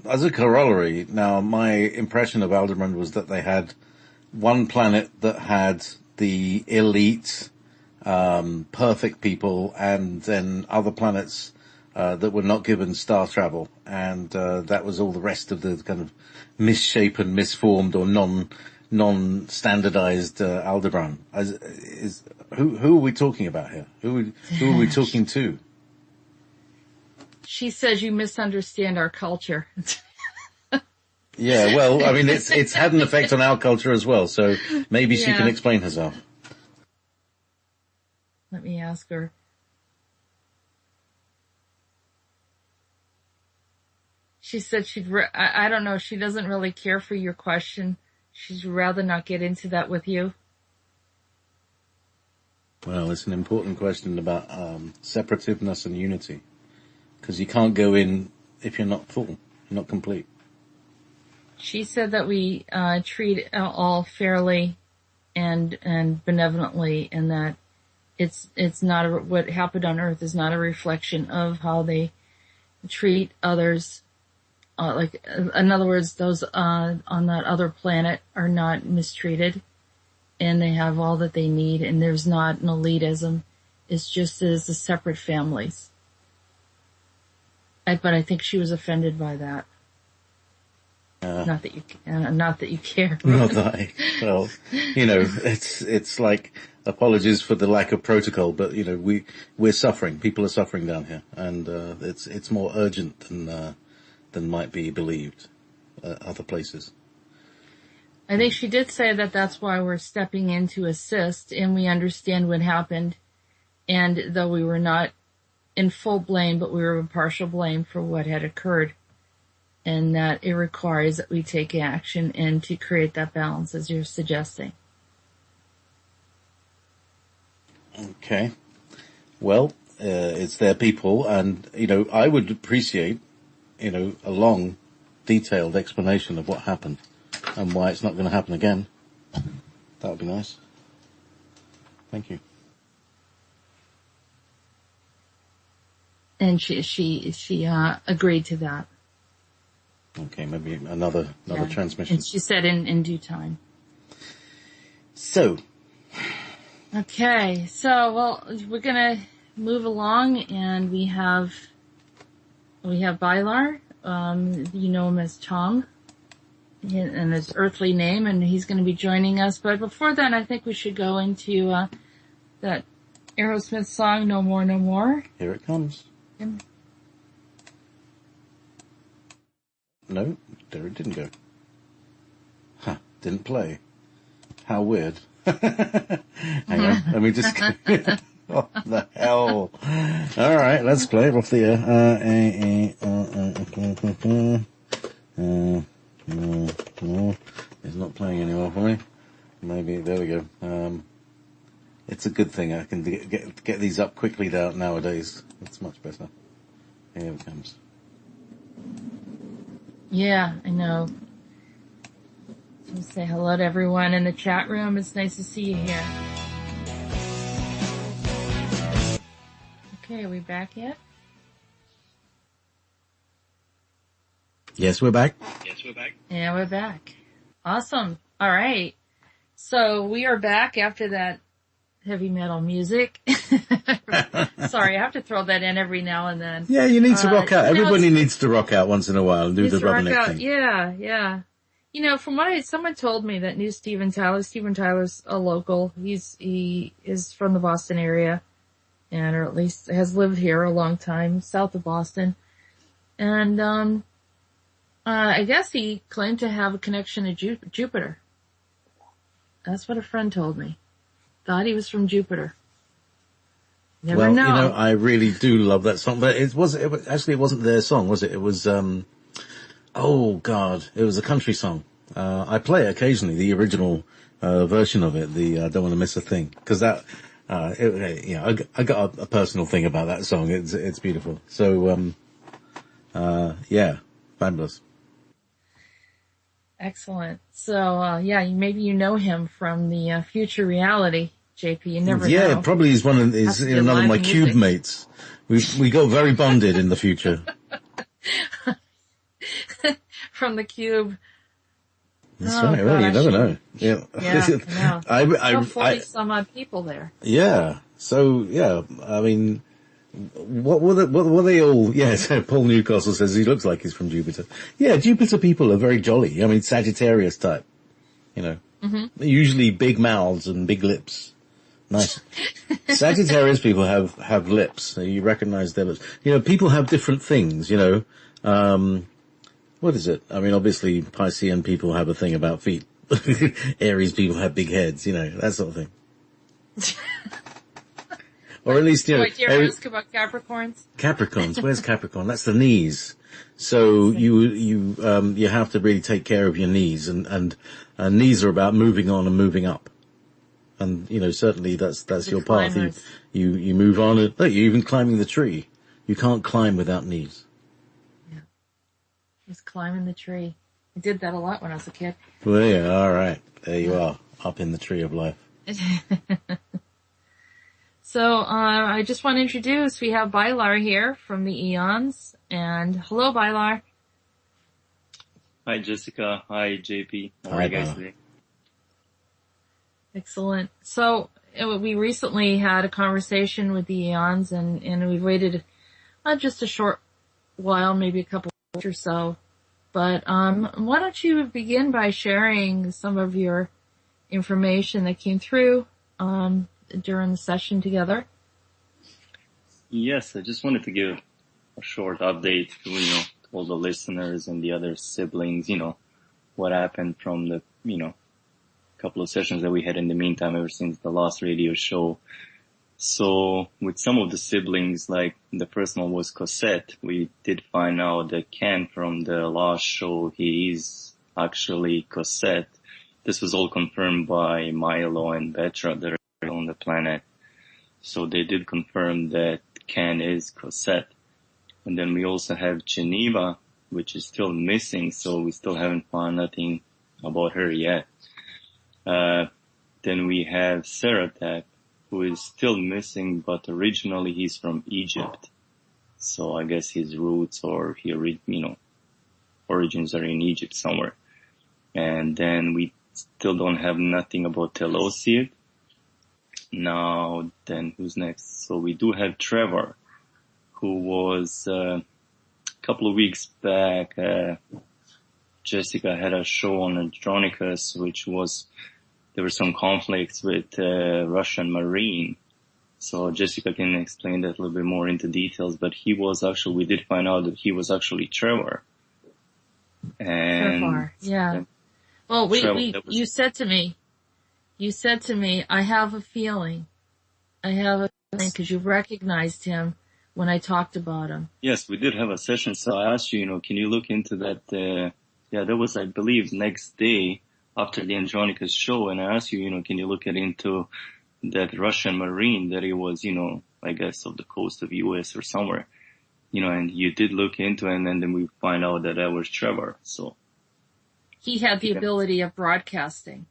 as a corollary, now my impression of Alderaan was that they had one planet that had the elite, perfect people, and then other planets that were not given star travel, and that was all the rest of the kind of misshapen, misformed, or non-standardized Aldebaran. Who are we talking about here? Who are we talking to? She says you misunderstand our culture. Yeah, well, I mean, it's had an effect on our culture as well, so maybe she can explain herself. Let me ask her. She said I don't know, she doesn't really care for your question. She'd rather not get into that with you. Well, it's an important question about separativeness and unity. Because you can't go in if you're not full, you're not complete. She said that we treat all fairly and benevolently, and that it's not what happened on Earth is not a reflection of how they treat others. In other words, those on that other planet are not mistreated, and they have all that they need, and there's not an elitism. It's just as the separate families. But I think she was offended by that. Not that you care. Not that well, it's like apologies for the lack of protocol, but we're suffering. People are suffering down here, and it's more urgent than might be believed other places. I think she did say that that's why we're stepping in to assist, and we understand what happened, and though we were not in full blame, but we were in partial blame for what had occurred, and that it requires that we take action and to create that balance as you're suggesting. Okay. Well, it's their people, and, I would appreciate, a long, detailed explanation of what happened and why it's not going to happen again. That would be nice. Thank you. And she agreed to that. Okay, maybe another transmission. And she said in due time. So. Okay, so we're gonna move along, and we have Bylar. You know him as Tom, and his earthly name, and he's going to be joining us. But before then, I think we should go into that Aerosmith song, "No More, No More." Here it comes. No, there it didn't go. Didn't play. How weird. Hang on, let me just... What the hell? Alright, let's play it off the air. It's not playing anymore for me. Maybe, there we go. It's a good thing I can get these up quickly nowadays. It's much better. Here it comes. Yeah, I know. So say hello to everyone in the chat room. It's nice to see you here. Okay, are we back yet? Yes, we're back. Yeah, we're back. Awesome. All right. So we are back after that heavy metal music. Sorry, I have to throw that in every now and then. Yeah, you need to rock out. Everybody needs to rock out once in a while and do the rubberneck thing. Yeah. From what someone told me that knew Steven Tyler's a local. He is from the Boston area, or at least has lived here a long time, south of Boston. And, I guess he claimed to have a connection to Jupiter. That's what a friend told me. Thought he was from Jupiter. Never know. I really do love that song, but it wasn't their song, was it? It was, oh God, it was a country song. I play it occasionally, the original version of it, the I Don't Want to Miss a Thing, because that, I got a personal thing about that song. It's beautiful. So, fabulous. Excellent. So, maybe you know him from the future reality, JP. You never know. Yeah, probably he's another of my cube mates. We got very bonded in the future. From the cube. That's right. Well, you never know. Yeah. Yeah, I know. 40 some odd people there. Yeah. So, yeah, I mean, what were they all? Yes, Paul Newcastle says he looks like he's from Jupiter. Yeah, Jupiter people are very jolly. I mean, Sagittarius type, Mm-hmm. Usually big mouths and big lips. Nice. Sagittarius people have lips. So you recognize their lips. People have different things, what is it? I mean, obviously Piscean people have a thing about feet. Aries people have big heads, that sort of thing. Or at least, Wait, do you ever ask about Capricorns? Capricorns, where's Capricorn? That's the knees. So you have to really take care of your knees, and knees are about moving on and moving up. And, certainly that's your path. You move on, and look, you're even climbing the tree. You can't climb without knees. Yeah. Just climbing the tree. I did that a lot when I was a kid. Well, yeah, all right. There you are, up in the tree of life. So, I just want to introduce, we have Bylar here from the Eons, and hello, Bylar. Hi, Jessica. Hi, JP. How are you guys today? Excellent. So, we recently had a conversation with the Eons, and we've waited just a short while, maybe a couple of weeks or so. But, why don't you begin by sharing some of your information that came through, during the session together? Yes, I just wanted to give a short update to, all the listeners and the other siblings, what happened from the, couple of sessions that we had in the meantime ever since the last radio show. So with some of the siblings, like the first one was Cosette, we did find out that Ken from the last show, he is actually Cosette. This was all confirmed by Milo and Petra that are on the planet. So they did confirm that Ken is Cosette. And then we also have Geneva, which is still missing, so we still haven't found nothing about her yet. Then we have Seratak, who is still missing, but originally he's from Egypt. So I guess his roots or origins are in Egypt somewhere. And then we still don't have nothing about Telosiad. Now, then who's next? So we do have Trevor, who was, a couple of weeks back, Jessica had a show on Andronicus, there were some conflicts with, Russian Marine. So Jessica can explain that a little bit more into details, but we did find out that he was actually Trevor. And Trevor, yeah. Well, you said to me, I have a feeling, because you recognized him when I talked about him. Yes, we did have a session, so I asked you, can you look into that, that was, I believe, next day after the Andronicus show, and I asked you, can you look into that Russian Marine that he was, I guess off the coast of US or somewhere, and you did look into it, and then we find out that was Trevor, so. He had the ability of broadcasting.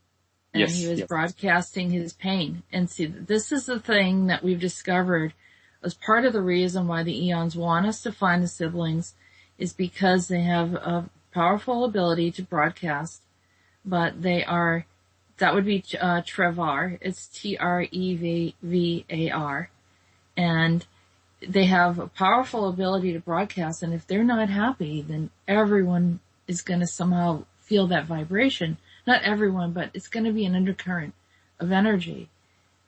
And yes, he was broadcasting his pain. And see, this is the thing that we've discovered as part of the reason why the Eons want us to find the siblings is because they have a powerful ability to broadcast, but that would be Trevar. It's Trevvar. And they have a powerful ability to broadcast, and if they're not happy, then everyone is going to somehow feel that vibration. Not everyone, but it's going to be an undercurrent of energy.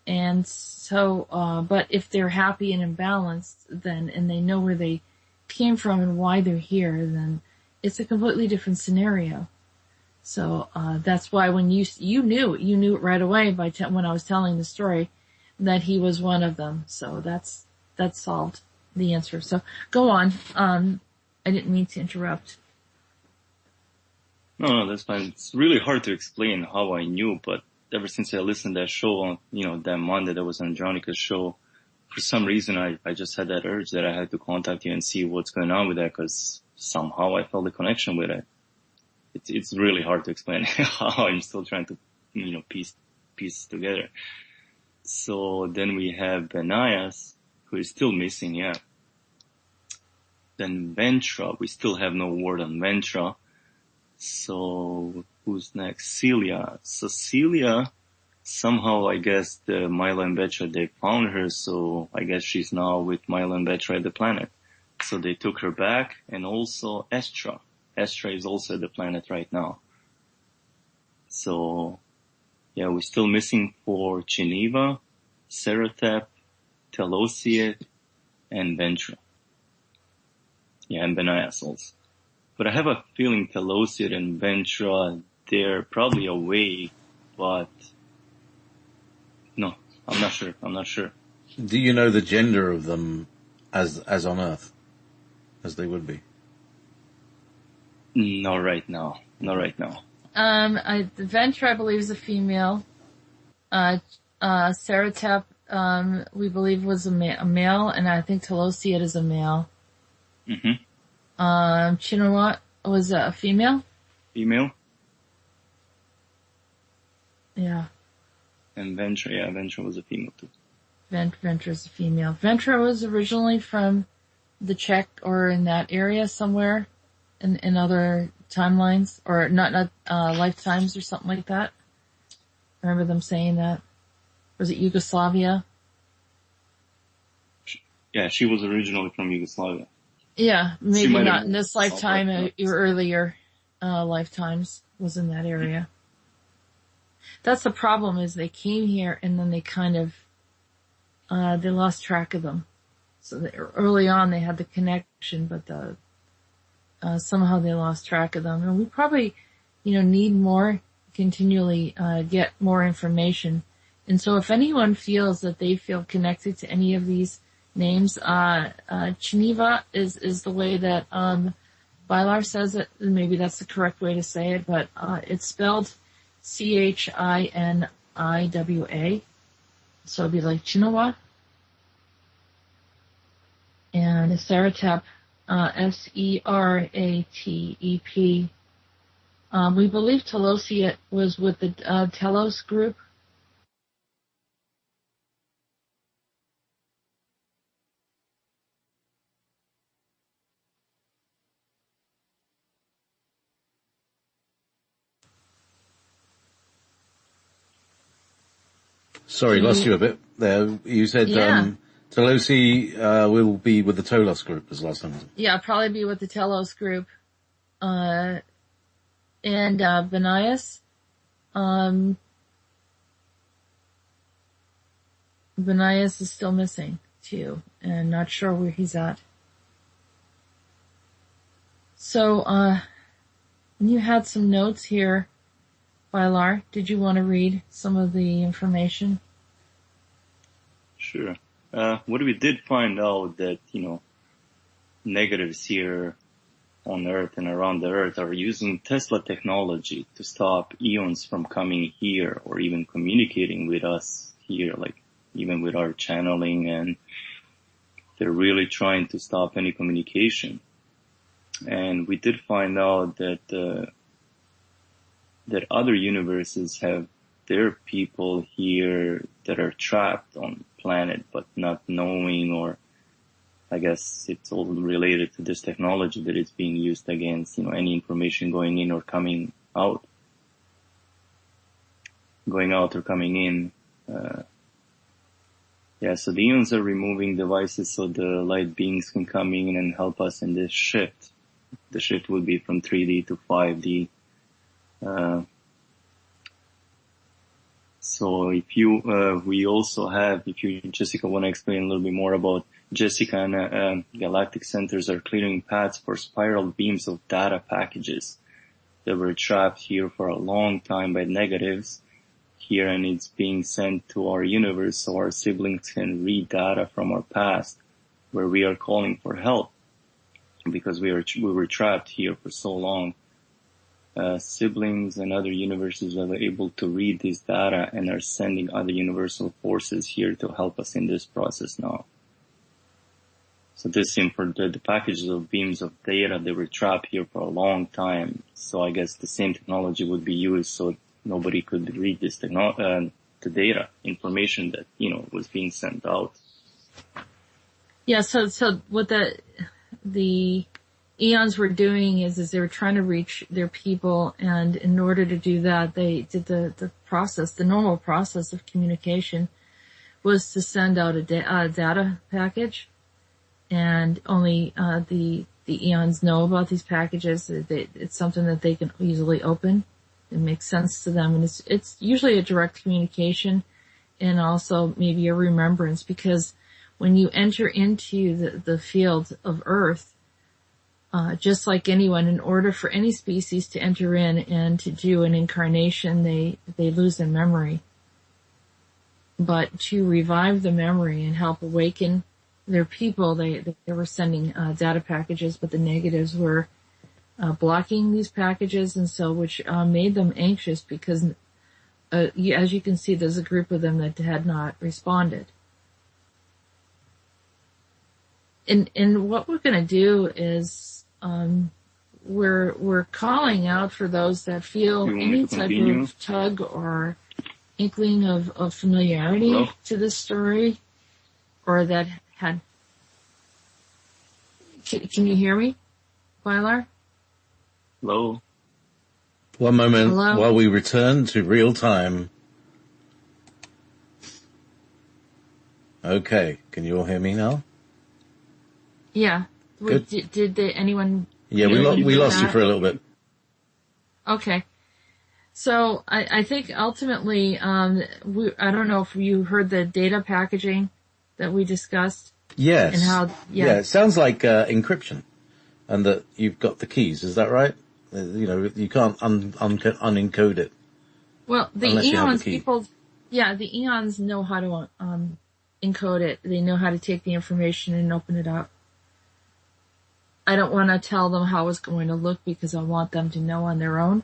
And so, but if they're happy and imbalanced, and they know where they came from and why they're here, then it's a completely different scenario. So, that's why when you knew it right away when I was telling the story that he was one of them. So that solved the answer. So go on. I didn't mean to interrupt. No, that's fine. It's really hard to explain how I knew, but ever since I listened to that show on, that Monday that was an Andronicus show, for some reason I just had that urge that I had to contact you and see what's going on with that, because somehow I felt a connection with it. It's really hard to explain how I'm still trying to, piece together. So then we have Benias, who is still missing, yeah. Then Ventra, we still have no word on Ventra. So who's next? Celia. So Celia, somehow I guess the Milo and Vetra, they found her, so I guess she's now with Milo and Vetra at the planet. So they took her back, and also Estra. Estra is also at the planet right now. So, yeah, we're still missing for Geneva, Seratep, Telosiet, and Ventra. Yeah, and Benias also. But I have a feeling Telosiet and Ventra, they're probably away, but no, I'm not sure. Do you know the gender of them as on Earth? As they would be? Not right now. Ventra, I believe, is a female. Seratep, we believe was a male, and I think Telosiet is a male. Mm-hmm. Chinawat was a female? Female. Yeah. And Ventra was a female too. Ventra's a female. Ventra was originally from the Czech or in that area somewhere in other timelines, or not lifetimes or something like that. I remember them saying that. Was it Yugoslavia? Yeah, she was originally from Yugoslavia. Yeah, maybe not in this lifetime, or earlier lifetimes was in that area. That's the problem, is they came here and then they kind of, they lost track of them. So early on they had the connection, but somehow they lost track of them. And we probably, need more, continually get more information. And so if anyone feels that they feel connected to any of these names, Geneva is the way that Bylar says it. Maybe that's the correct way to say it, but it's spelled Chiniwa. So it'd be like Chinawa. And Seratep, Seratep. We believe Telosiet was with the Telos group. Sorry, lost you a bit there. You said Telosi will be with the Tolos group as last time. Yeah, probably be with the Telos group. And Benias. Benias is still missing too, and not sure where he's at. So, you had some notes here, Bylar. Did you want to read some of the information? Sure. What we did find out that, negatives here on Earth and around the Earth are using Tesla technology to stop eons from coming here or even communicating with us here, like even with our channeling, and they're really trying to stop any communication. And we did find out that that other universes have their people here that are trapped on the planet but not knowing, or I guess it's all related to this technology that is being used against, any information going in or coming out. Going out or coming in. So the eons are removing devices so the light beings can come in and help us in this shift. The shift will be from 3D to 5D. So if you, Jessica, want to explain a little bit more about Jessica and galactic centers are clearing paths for spiral beams of data packages that were trapped here for a long time by negatives here, and it's being sent to our universe so our siblings can read data from our past where we are calling for help because we were trapped here for so long. siblings and other universes are able to read this data and are sending other universal forces here to help us in this process now. So this the packages of beams of data, they were trapped here for a long time. So I guess the same technology would be used so nobody could read this the data, information that, was being sent out. Yeah, so what the eons were doing is they were trying to reach their people, and in order to do that, they did the normal process of communication was to send out a data package. And only the eons know about these packages. It's something that they can easily open. It makes sense to them, and it's usually a direct communication, and also maybe a remembrance. Because when you enter into the field of Earth, just like anyone, in order for any species to enter in and to do an incarnation, they lose their memory. But to revive the memory and help awaken their people, they were sending data packages, but the negatives were blocking these packages, and so which made them anxious because, as you can see, there's a group of them that had not responded. And what we're going to do is we're calling out for those that feel any type of tug or inkling of familiarity to this story, or that had. Can you hear me, Vylar? Hello. One moment. Hello? While we return to real time. Okay, can you all hear me now? Yeah. Good. Did anyone? Yeah, we lost you for a little bit. Okay. So I think ultimately, I don't know if you heard the data packaging that we discussed. Yes. And how? Yeah, it sounds like encryption, and that you've got the keys. Is that right? You can't unencode it. Well, the unless you have eons the key. the eons know how to encode it. They know how to take the information and open it up. I don't want to tell them how it's going to look because I want them to know on their own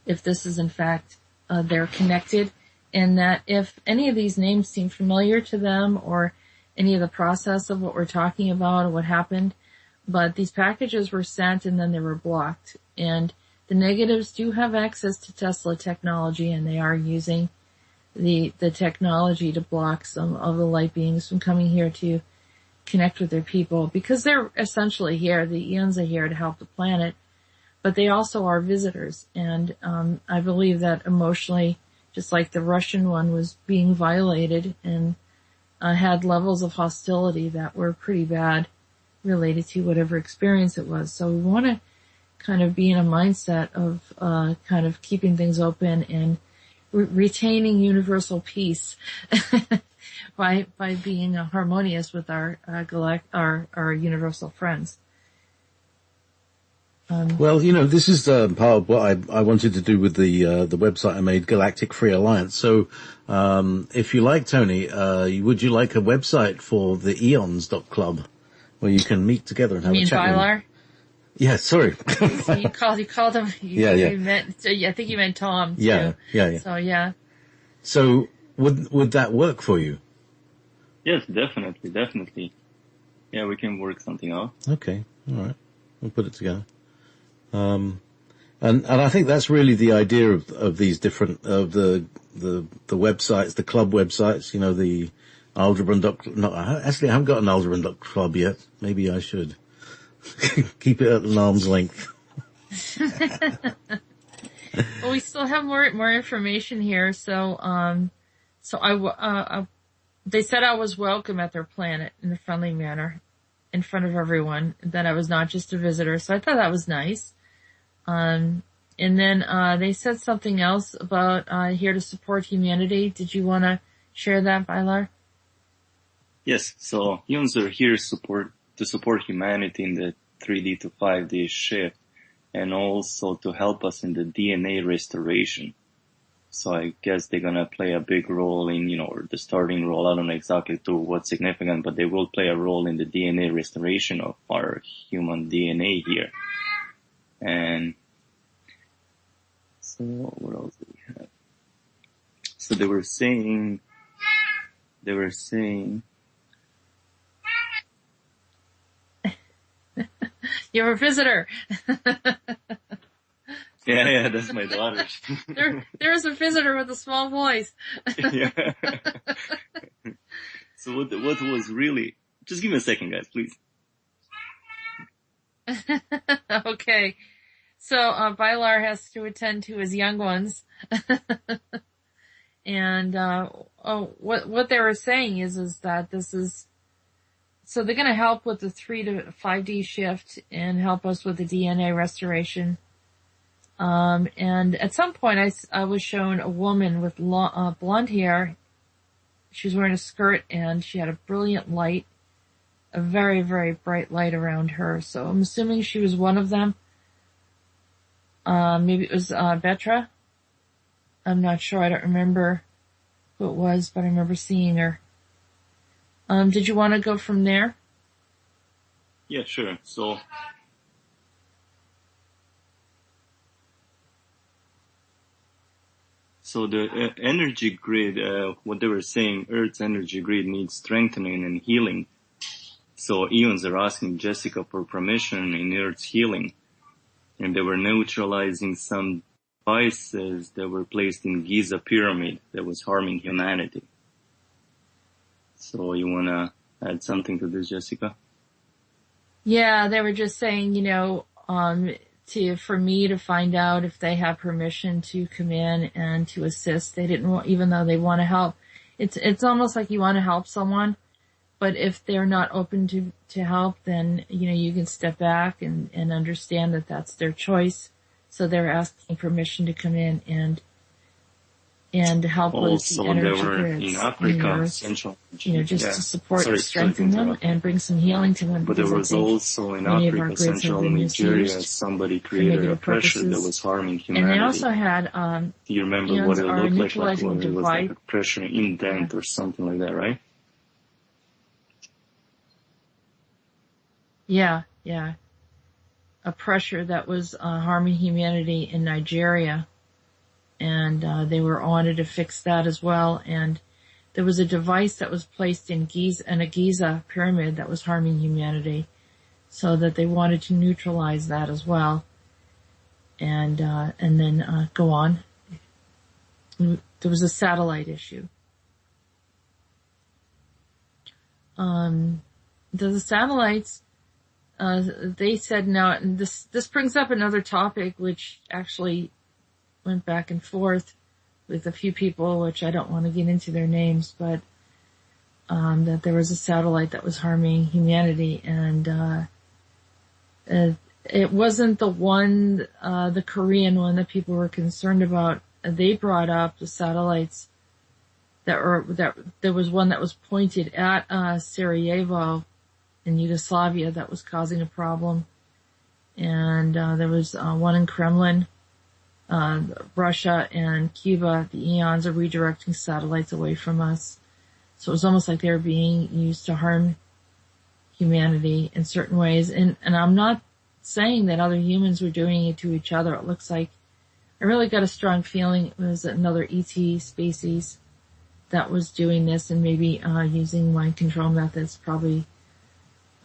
if this is in fact they're connected, and that if any of these names seem familiar to them or any of the process of what we're talking about or what happened, but these packages were sent and then they were blocked. And the negatives do have access to Tesla technology, and they are using the technology to block some of the light beings from coming here to connect with their people, because they're essentially here. The eons are here to help the planet, but they also are visitors. And I believe that emotionally, just like the Russian one was being violated and had levels of hostility that were pretty bad related to whatever experience it was. So we want to kind of be in a mindset of kind of keeping things open and retaining universal peace by being harmonious with our universal friends. Well, this is part of what I wanted to do with the website I made, Galactic Free Alliance. So, if you like, Tony, would you like a website for the eons.club where you can meet together and have a chat? Vylar? Yeah, sorry. So you called him. Yeah. I think you meant Tom too. Yeah. So yeah. So would that work for you? Yes, definitely. Yeah, we can work something out. Okay, all right, we'll put it together. And I think that's really the idea of these different of the websites, the club websites. The Aldebaran. Actually, I haven't got an Aldebaran.club yet. Maybe I should keep it at an arm's length. Well, we still have more information here. So they said I was welcome at their planet in a friendly manner, in front of everyone. That I was not just a visitor. So I thought that was nice. And then they said something else about here to support humanity. Did you want to share that, Vylar? Yes. So humans are here to support humanity in the 3D to 5D shift, and also to help us in the DNA restoration. So I guess they're gonna play a big role in, or the starting role. I don't know exactly to what significant, but they will play a role in the DNA restoration of our human DNA here. And So what else do we have? So they were saying, You have a visitor. yeah, that's my daughter. There's a visitor with a small voice. Yeah. So what was really, just give me a second, guys, please. Okay. So, Bylar has to attend to his young ones. And, what they were saying is that this is, so they're going to help with the 3 to 5D shift and help us with the DNA restoration. And at some point I was shown a woman with blonde hair. She was wearing a skirt and she had a brilliant light, a very, very bright light around her. So I'm assuming she was one of them. Maybe it was, Betra. I'm not sure. I don't remember who it was, but I remember seeing her. Did you want to go from there? Yeah, sure. So the energy grid, what they were saying, Earth's energy grid needs strengthening and healing. So eons are asking Jessica for permission in Earth's healing. And they were neutralizing some devices that were placed in Giza pyramid that was harming humanity. So you want to add something to this, Jessica? Yeah, they were just saying, for me to find out if they have permission to come in and to assist. They didn't want, even though they want to help. It's almost like you want to help someone, but if they're not open to help, then, you can step back and understand that that's their choice. So they're asking permission to come in and help with the energy grids in Africa, just to support and strengthen them and bring some healing to them. But there was also in Africa, Central Nigeria, somebody created a pressure that was harming humanity. And they also had, do you remember what it looked like? It was like a pressure indent or something like that, right? Yeah. A pressure that was harming humanity in Nigeria. And they wanted to fix that as well. And there was a device that was placed in a Giza pyramid that was harming humanity, so that they wanted to neutralize that as well. And then go on. There was a satellite issue. The satellites, they said no, and this brings up another topic which actually went back and forth with a few people, which I don't want to get into their names, but that there was a satellite that was harming humanity, and it wasn't the one, the Korean one that people were concerned about. They brought up the satellites that there was one that was pointed at Sarajevo in Yugoslavia that was causing a problem, and there was one in Kremlin. Russia and Cuba, the eons are redirecting satellites away from us. So it was almost like they were being used to harm humanity in certain ways. And I'm not saying that other humans were doing it to each other. It looks like I really got a strong feeling it was another ET species that was doing this, and maybe using mind control methods, probably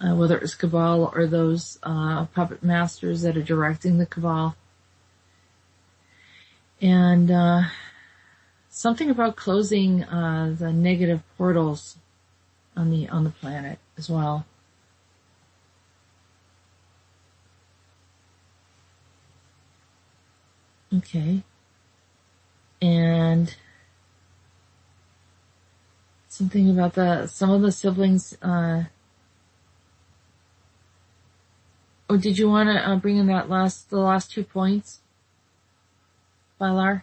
whether it was Cabal or those puppet masters that are directing the Cabal. And something about closing the negative portals on the planet as well. Okay. And something about some of the siblings. Did you want to bring in the last 2 points? Bylar?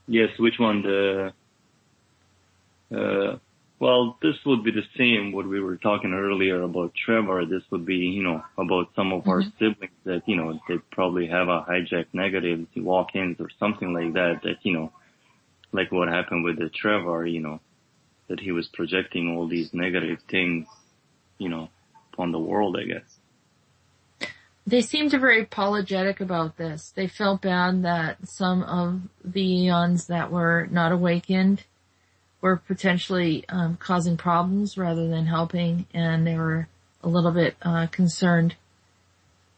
Yes, which one? Well, this would be the same what we were talking earlier about Trevor. This would be, about some of our siblings that, they probably have a hijacked negative walk-ins or something like that, like what happened with the Trevor, that he was projecting all these negative things, upon the world, I guess. they seemed very apologetic about this. They felt bad that some of the eons that were not awakened were potentially causing problems rather than helping, and they were a little bit concerned,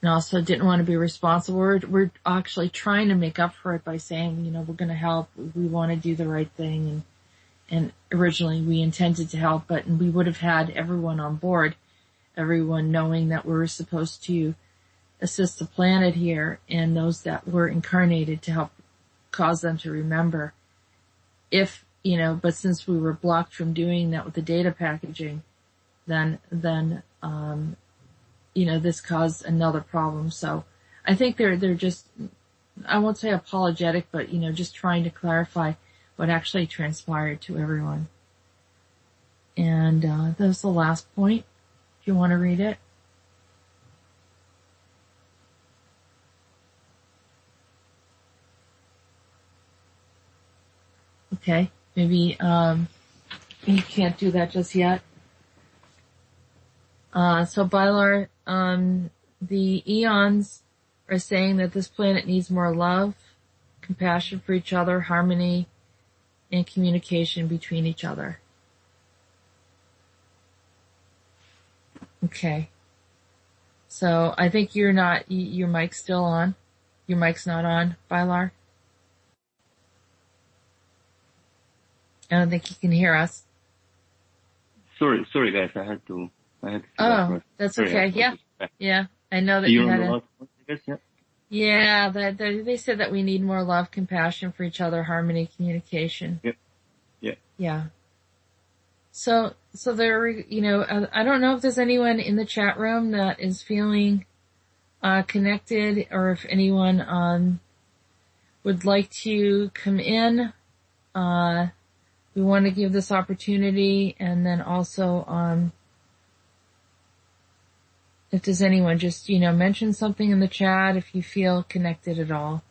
and also didn't want to be responsible. We're actually trying to make up for it by saying, we're going to help. We want to do the right thing, and originally we intended to help, but we would have had everyone on board, everyone knowing that we were supposed to assist the planet here and those that were incarnated to help cause them to remember. But since we were blocked from doing that with the data packaging, then this caused another problem. So I think they're just, I won't say apologetic, but, just trying to clarify what actually transpired to everyone. And, that's the last point. If you want to read it. Okay. Maybe, you can't do that just yet. So Bylar, the eons are saying that this planet needs more love, compassion for each other, harmony, and communication between each other. Okay. So I think your mic's still on. Your mic's not on, Bylar. I don't think you can hear us. Sorry guys, I had to. Oh, that's okay. Yeah. I know that you had a. Yeah, they said that we need more love, compassion for each other, harmony, communication. Yep. Yeah. So there, I don't know if there's anyone in the chat room that is feeling connected, or if anyone would like to come in. We want to give this opportunity, and then also if there's anyone, just mention something in the chat if you feel connected at all.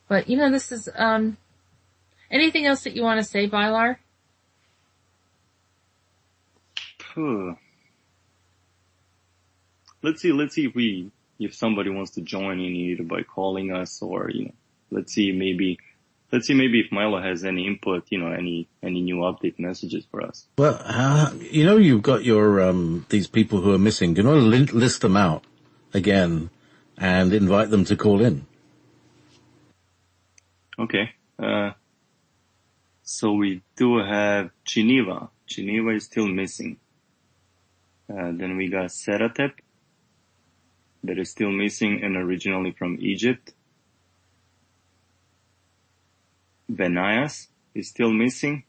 But this is anything else that you want to say, Bylar? Let's see if somebody wants to join in either by calling us, or let's see maybe if Milo has any input, any new update messages for us. Well, you've got your these people who are missing. Do you want to list them out again and invite them to call in? Okay. So we do have Geneva. Geneva is still missing. Then we got Seratep, that is still missing and originally from Egypt. Benias is still missing.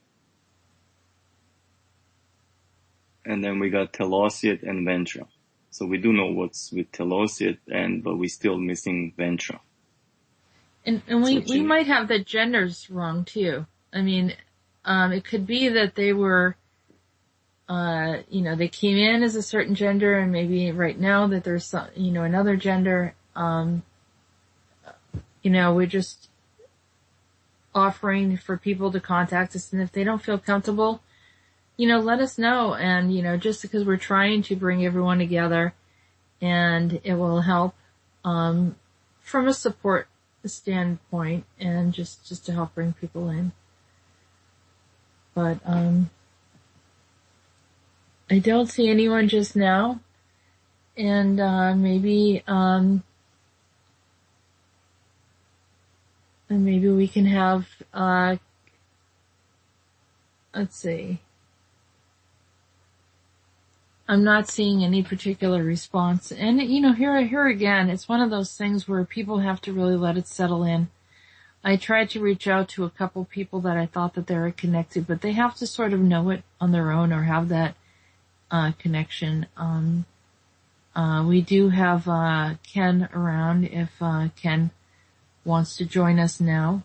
And then we got Telosiet and Ventra. So we do know what's with Telosiet, but we're still missing Ventra. And we might have the genders wrong too. I mean, it could be that they were, they came in as a certain gender, and maybe right now that there's some, another gender. We're just offering for people to contact us, and if they don't feel comfortable, let us know. And, just because we're trying to bring everyone together, and it will help, from a support standpoint, and just to help bring people in. But, I don't see anyone just now, and, maybe we can have, let's see. I'm not seeing any particular response. And, here again, it's one of those things where people have to really let it settle in. I tried to reach out to a couple people that I thought that they were connected, but they have to sort of know it on their own, or have that, connection. We do have, Ken around if, Ken wants to join us now.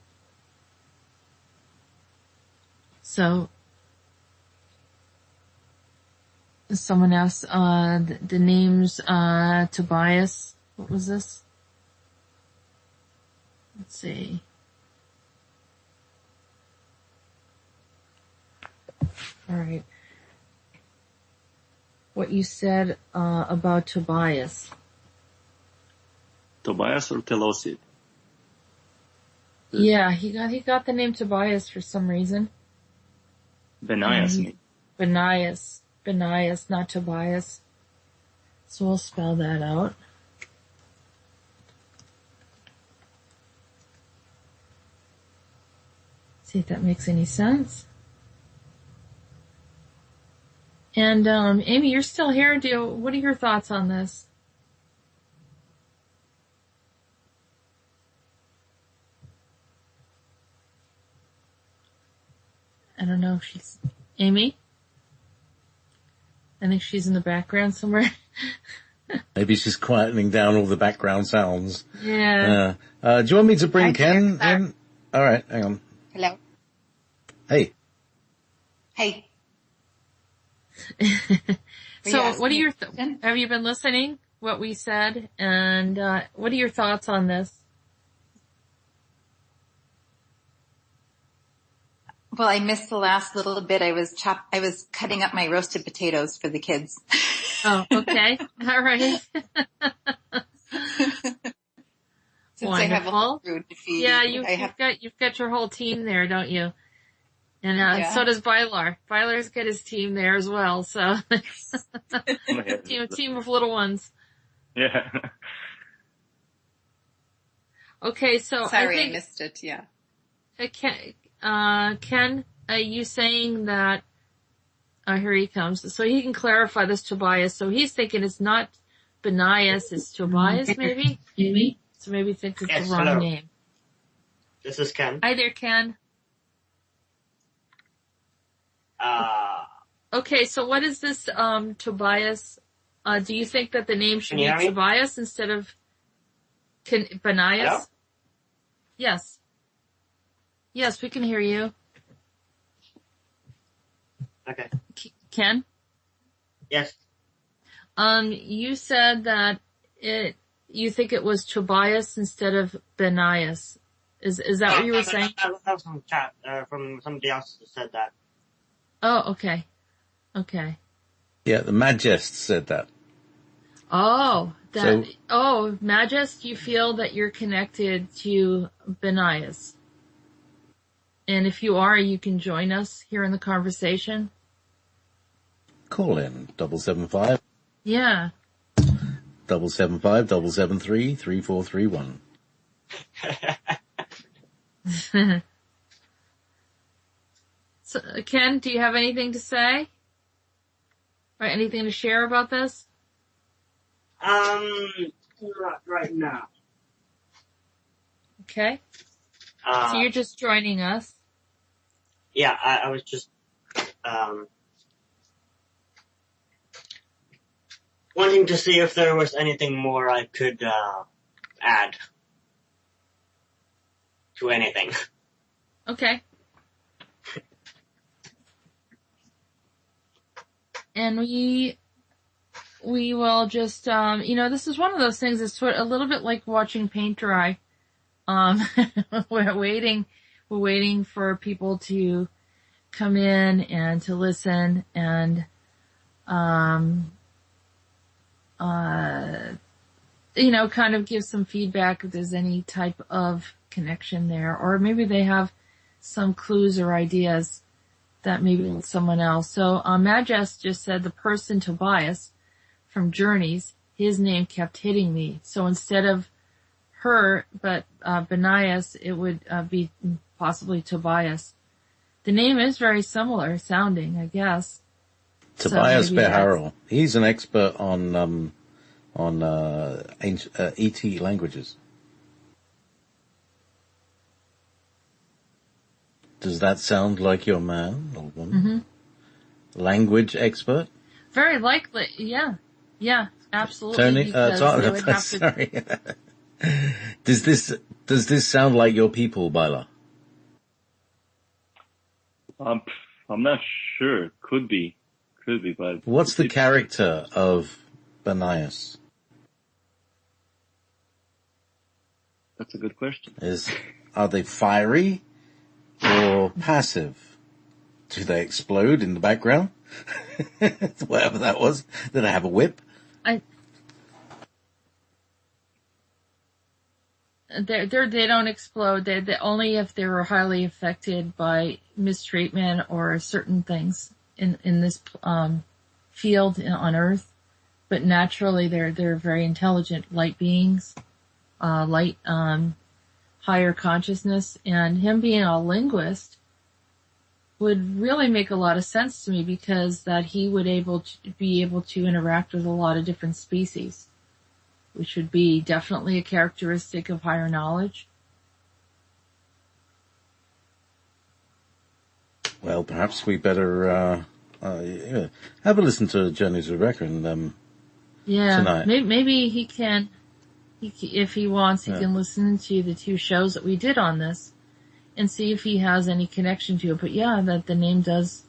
So, someone asked, the names, Tobias. What was this? Let's see. All right. what you said about Tobias. Tobias or Telosid? Yeah, he got the name Tobias for some reason. Benias. Benias, not Tobias. So we'll spell that out. See if that makes any sense. And Amy, you're still here. What are your thoughts on this? I don't know if she's Amy. I think she's in the background somewhere. Maybe she's quietening down all the background sounds. Yeah. Do you want me to bring Ken in? All right, hang on. Hello. Hey. Hey. So what are your, have you been listening, what we said, and what are your thoughts on this? Well, I missed the last little bit. I was cutting up my roasted potatoes for the kids. Oh, okay. All right. Since Wonderful. I have a whole brood to feed. Yeah, you've got your whole team there, don't you? And so does Bylar. Bylar's got his team there as well, so team of little ones. Yeah. Okay, so sorry, I think I missed it. Yeah. Ken, are you saying that? Here he comes. So he can clarify this Tobias. So he's thinking it's not Benias, it's Tobias, maybe. So maybe thinks it's the wrong name. This is Ken. Hi there, Ken. Okay, so what is this, Tobias? Do you think that the name should be Tobias instead of Benias? Hello? Yes. Yes, we can hear you. Okay. Ken? Yes. You said that you think it was Tobias instead of Benias. Is that what you were saying? I have some chat, from somebody else who said that. Oh, okay. Okay. Yeah, the Magist said that. Oh, Magist, you feel that you're connected to Benias. And if you are, you can join us here in the conversation. Call in 775. Yeah. 775 773 3431. So, Ken, do you have anything to say? Or anything to share about this? Not right now. Okay. So you're just joining us? Yeah, I was just, wanting to see if there was anything more I could, add to anything. Okay. And we will just, this is one of those things that's sort of a little bit like watching paint dry. We're waiting for people to come in and to listen and, kind of give some feedback if there's any type of connection there, or maybe they have some clues or ideas that maybe someone else. So, Magest just said the person Tobias from Journeys, his name kept hitting me. So instead of her, but Benias, it would be possibly Tobias. The name is very similar sounding, I guess. Tobias Beharrell. He's an expert on ancient ET languages. Does that sound like your man or woman? Mm-hmm. Language expert? Very likely, yeah. Yeah, absolutely. Tony, sorry. Does this sound like your people, Byla? I'm not sure. Could be, but what's the character of Benias? That's a good question. Are they fiery or passive? Do they explode in the background? Whatever that was. Did I have a whip? They don't explode. They only if they were highly affected by mistreatment or certain things in this field on Earth. But naturally, they're very intelligent light beings, higher consciousness, and him being a linguist would really make a lot of sense to me, because that he would be able to interact with a lot of different species, which would be definitely a characteristic of higher knowledge. Well, perhaps we better have a listen to Journeys of Rebecca tonight. Maybe he can, if he wants, he can listen to the 2 shows that we did on this and see if he has any connection to it. But that the name does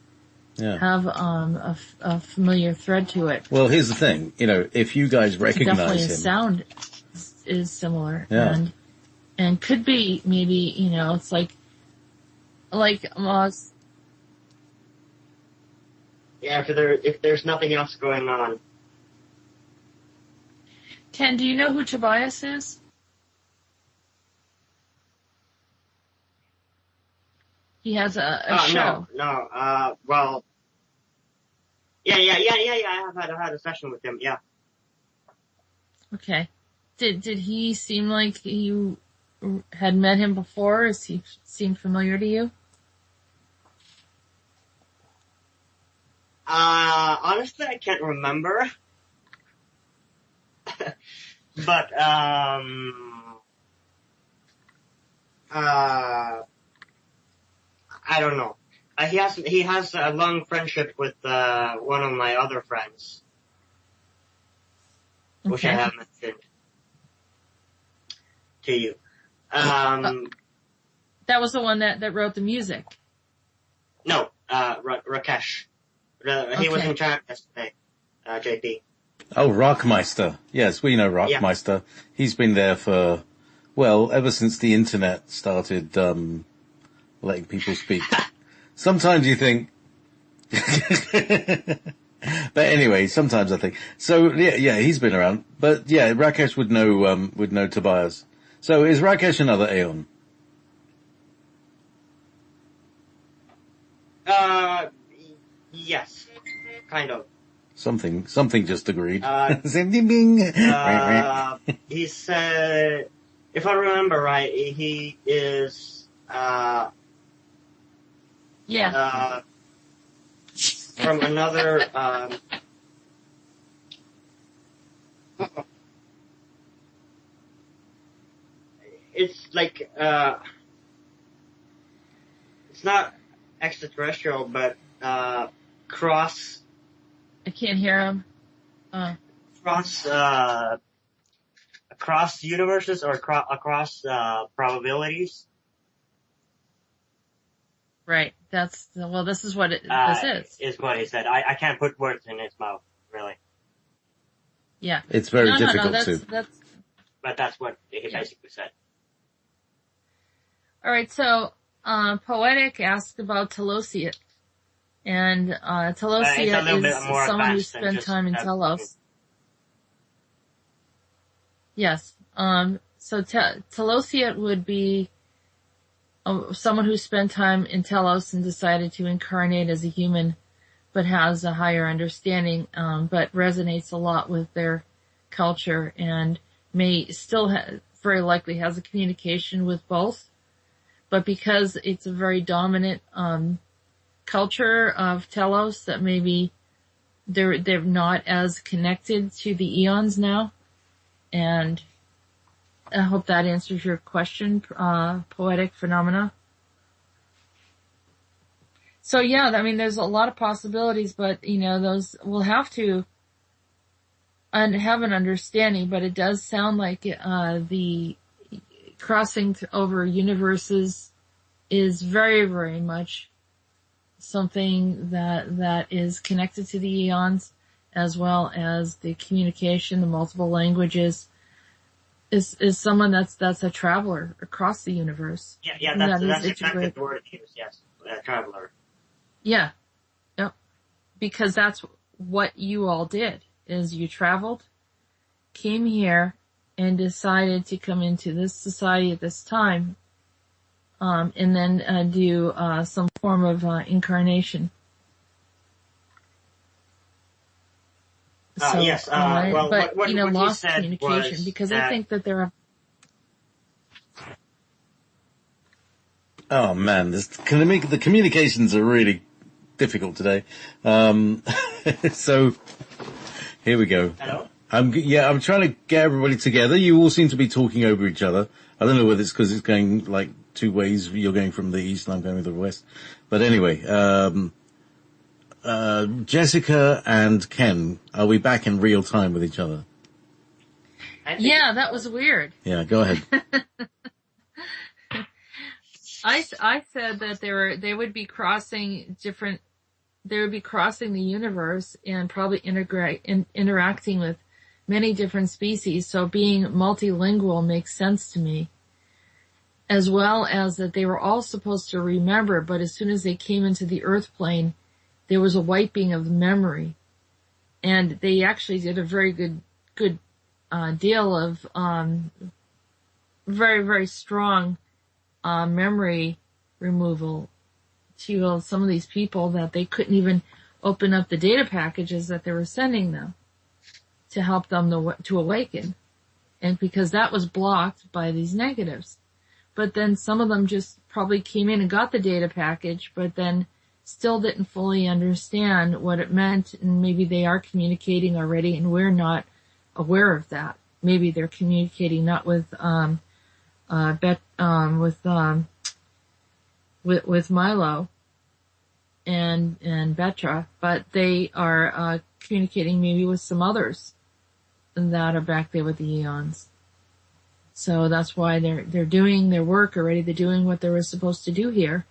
have a familiar thread to it. Well, here's the thing, if you guys recognize definitely him, his sound is similar, and could be maybe it's like Moss. Yeah, if there's nothing else going on. Ken, do you know who Tobias is? He has a show. No. Well, yeah. I have had a session with him. Yeah. Okay. Did he seem like you had met him before? Does he seem familiar to you? Honestly, I can't remember. But, I don't know. He has a long friendship with, one of my other friends. Okay. Which I have mentioned to you. That was the one that wrote the music. No, Rakesh. He was in chat yesterday, JP. Oh, Rockmeister. Yes, we know Rockmeister. Yeah. He's been there for, ever since the internet started, letting people speak. Sometimes you think, but anyway, sometimes I think. So, he's been around. But Rakesh would know Tobias. So is Rakesh another Aeon? Yes. Kind of. Something just agreed. He's, if I remember right, he is, from another, it's like, it's not extraterrestrial, but, cross. I can't hear him. Across universes or across probabilities. Right. This is what this is. Is what he said. I can't put words in his mouth, really. Yeah. It's very difficult to. But that's what he basically said. All right. So, Poetic asked about Telosiet. And Telosiet is someone who spent time in Telos. Yes. So Telosiet would be someone who spent time in Telos and decided to incarnate as a human, but has a higher understanding, but resonates a lot with their culture and may still very likely has a communication with both. But because it's a very dominant culture of Telos, that maybe they're not as connected to the eons now. And I hope that answers your question, Poetic Phenomena. So there's a lot of possibilities, but those we'll have to have an understanding, but it does sound like the crossing over universes is very, very much something that is connected to the eons, as well as the communication, the multiple languages, is someone that's a traveler across the universe. Yeah, that's exactly the word he used, yes, traveler. Yeah. Yep. because that's what you all did, is you traveled, came here, and decided to come into this society at this time, and then do some form of incarnation. So, yes. but what lost you said communication, was because that, I think that there are. Oh man, the communications are really difficult today. So here we go. Hello? I'm trying to get everybody together. You all seem to be talking over each other. I don't know whether it's because it's going like two ways. You're going from the east and I'm going to the west. But anyway, Jessica and Ken, are we back in real time with each other? Yeah, that was weird. Yeah, go ahead. I said that they would be crossing the universe and probably interacting with many different species. So being multilingual makes sense to me. As well as that they were all supposed to remember, but as soon as they came into the earth plane, there was a wiping of memory. And they actually did a very good deal of, very, very strong, memory removal to some of these people that they couldn't even open up the data packages that they were sending them to help them to awaken. And because that was blocked by these negatives. But then some of them just probably came in and got the data package, but then still didn't fully understand what it meant, and maybe they are communicating already and we're not aware of that. Maybe they're communicating not with with Milo and Betra, but they are communicating maybe with some others that are back there with the eons. So that's why they're doing their work already. They're doing what they were supposed to do here,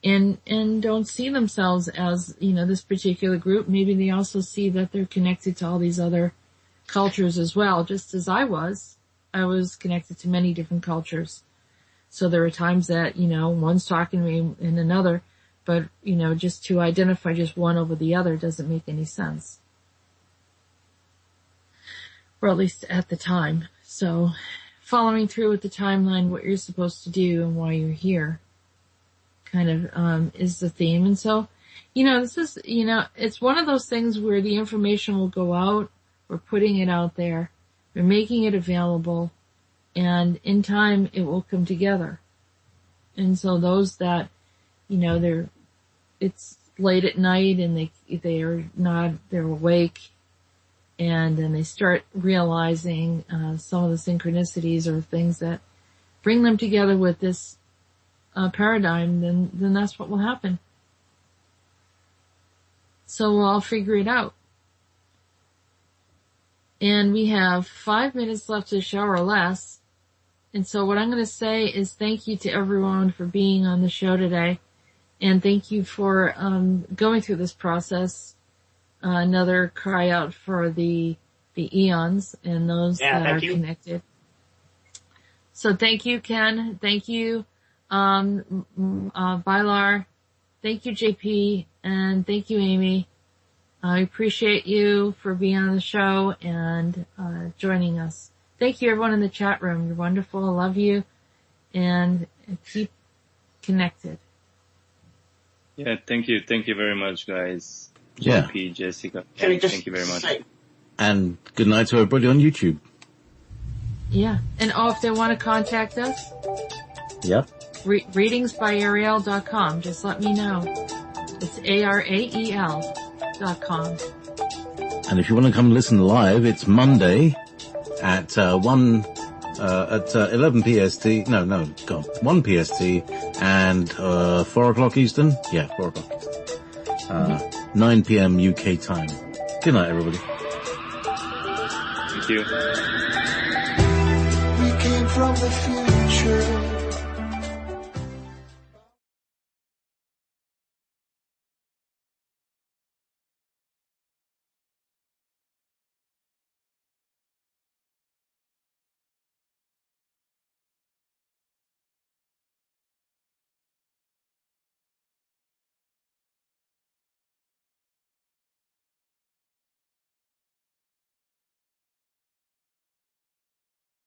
and don't see themselves as this particular group. Maybe they also see that they're connected to all these other cultures as well, just as I was. I was connected to many different cultures. So there are times that, one's talking to me and another, but, just to identify just one over the other doesn't make any sense. Or at least at the time. So following through with the timeline, what you're supposed to do and why you're here kind of, is the theme. And so, this is, it's one of those things where the information will go out. We're putting it out there. We're making it available. And in time, it will come together. And so those that, it's late at night and they're awake, and then they start realizing, some of the synchronicities or things that bring them together with this, paradigm, then that's what will happen. So we'll all figure it out. And we have 5 minutes left of the show or less. And so what I'm going to say is thank you to everyone for being on the show today. And thank you for going through this process. Another cry out for the eons and those that are connected. So thank you, Ken. Thank you, Bylar. Thank you, JP. And thank you, Amy. I appreciate you for being on the show and joining us. Thank you, everyone in the chat room. You're wonderful. I love you. And keep connected. Yeah, thank you. Thank you very much, guys. Yeah. JP, Jessica. Thank you very much. And good night to everybody on YouTube. Yeah. And if they want to contact us. Yeah. readingsbyariel.com. Just let me know. It's ARAEL.com. And if you want to come listen live, it's Monday at 11 PST. 1 PST and 4 o'clock Eastern. Yeah, 4 o'clock. 9 p.m. UK time. Good night, everybody. Thank you. We came from the future.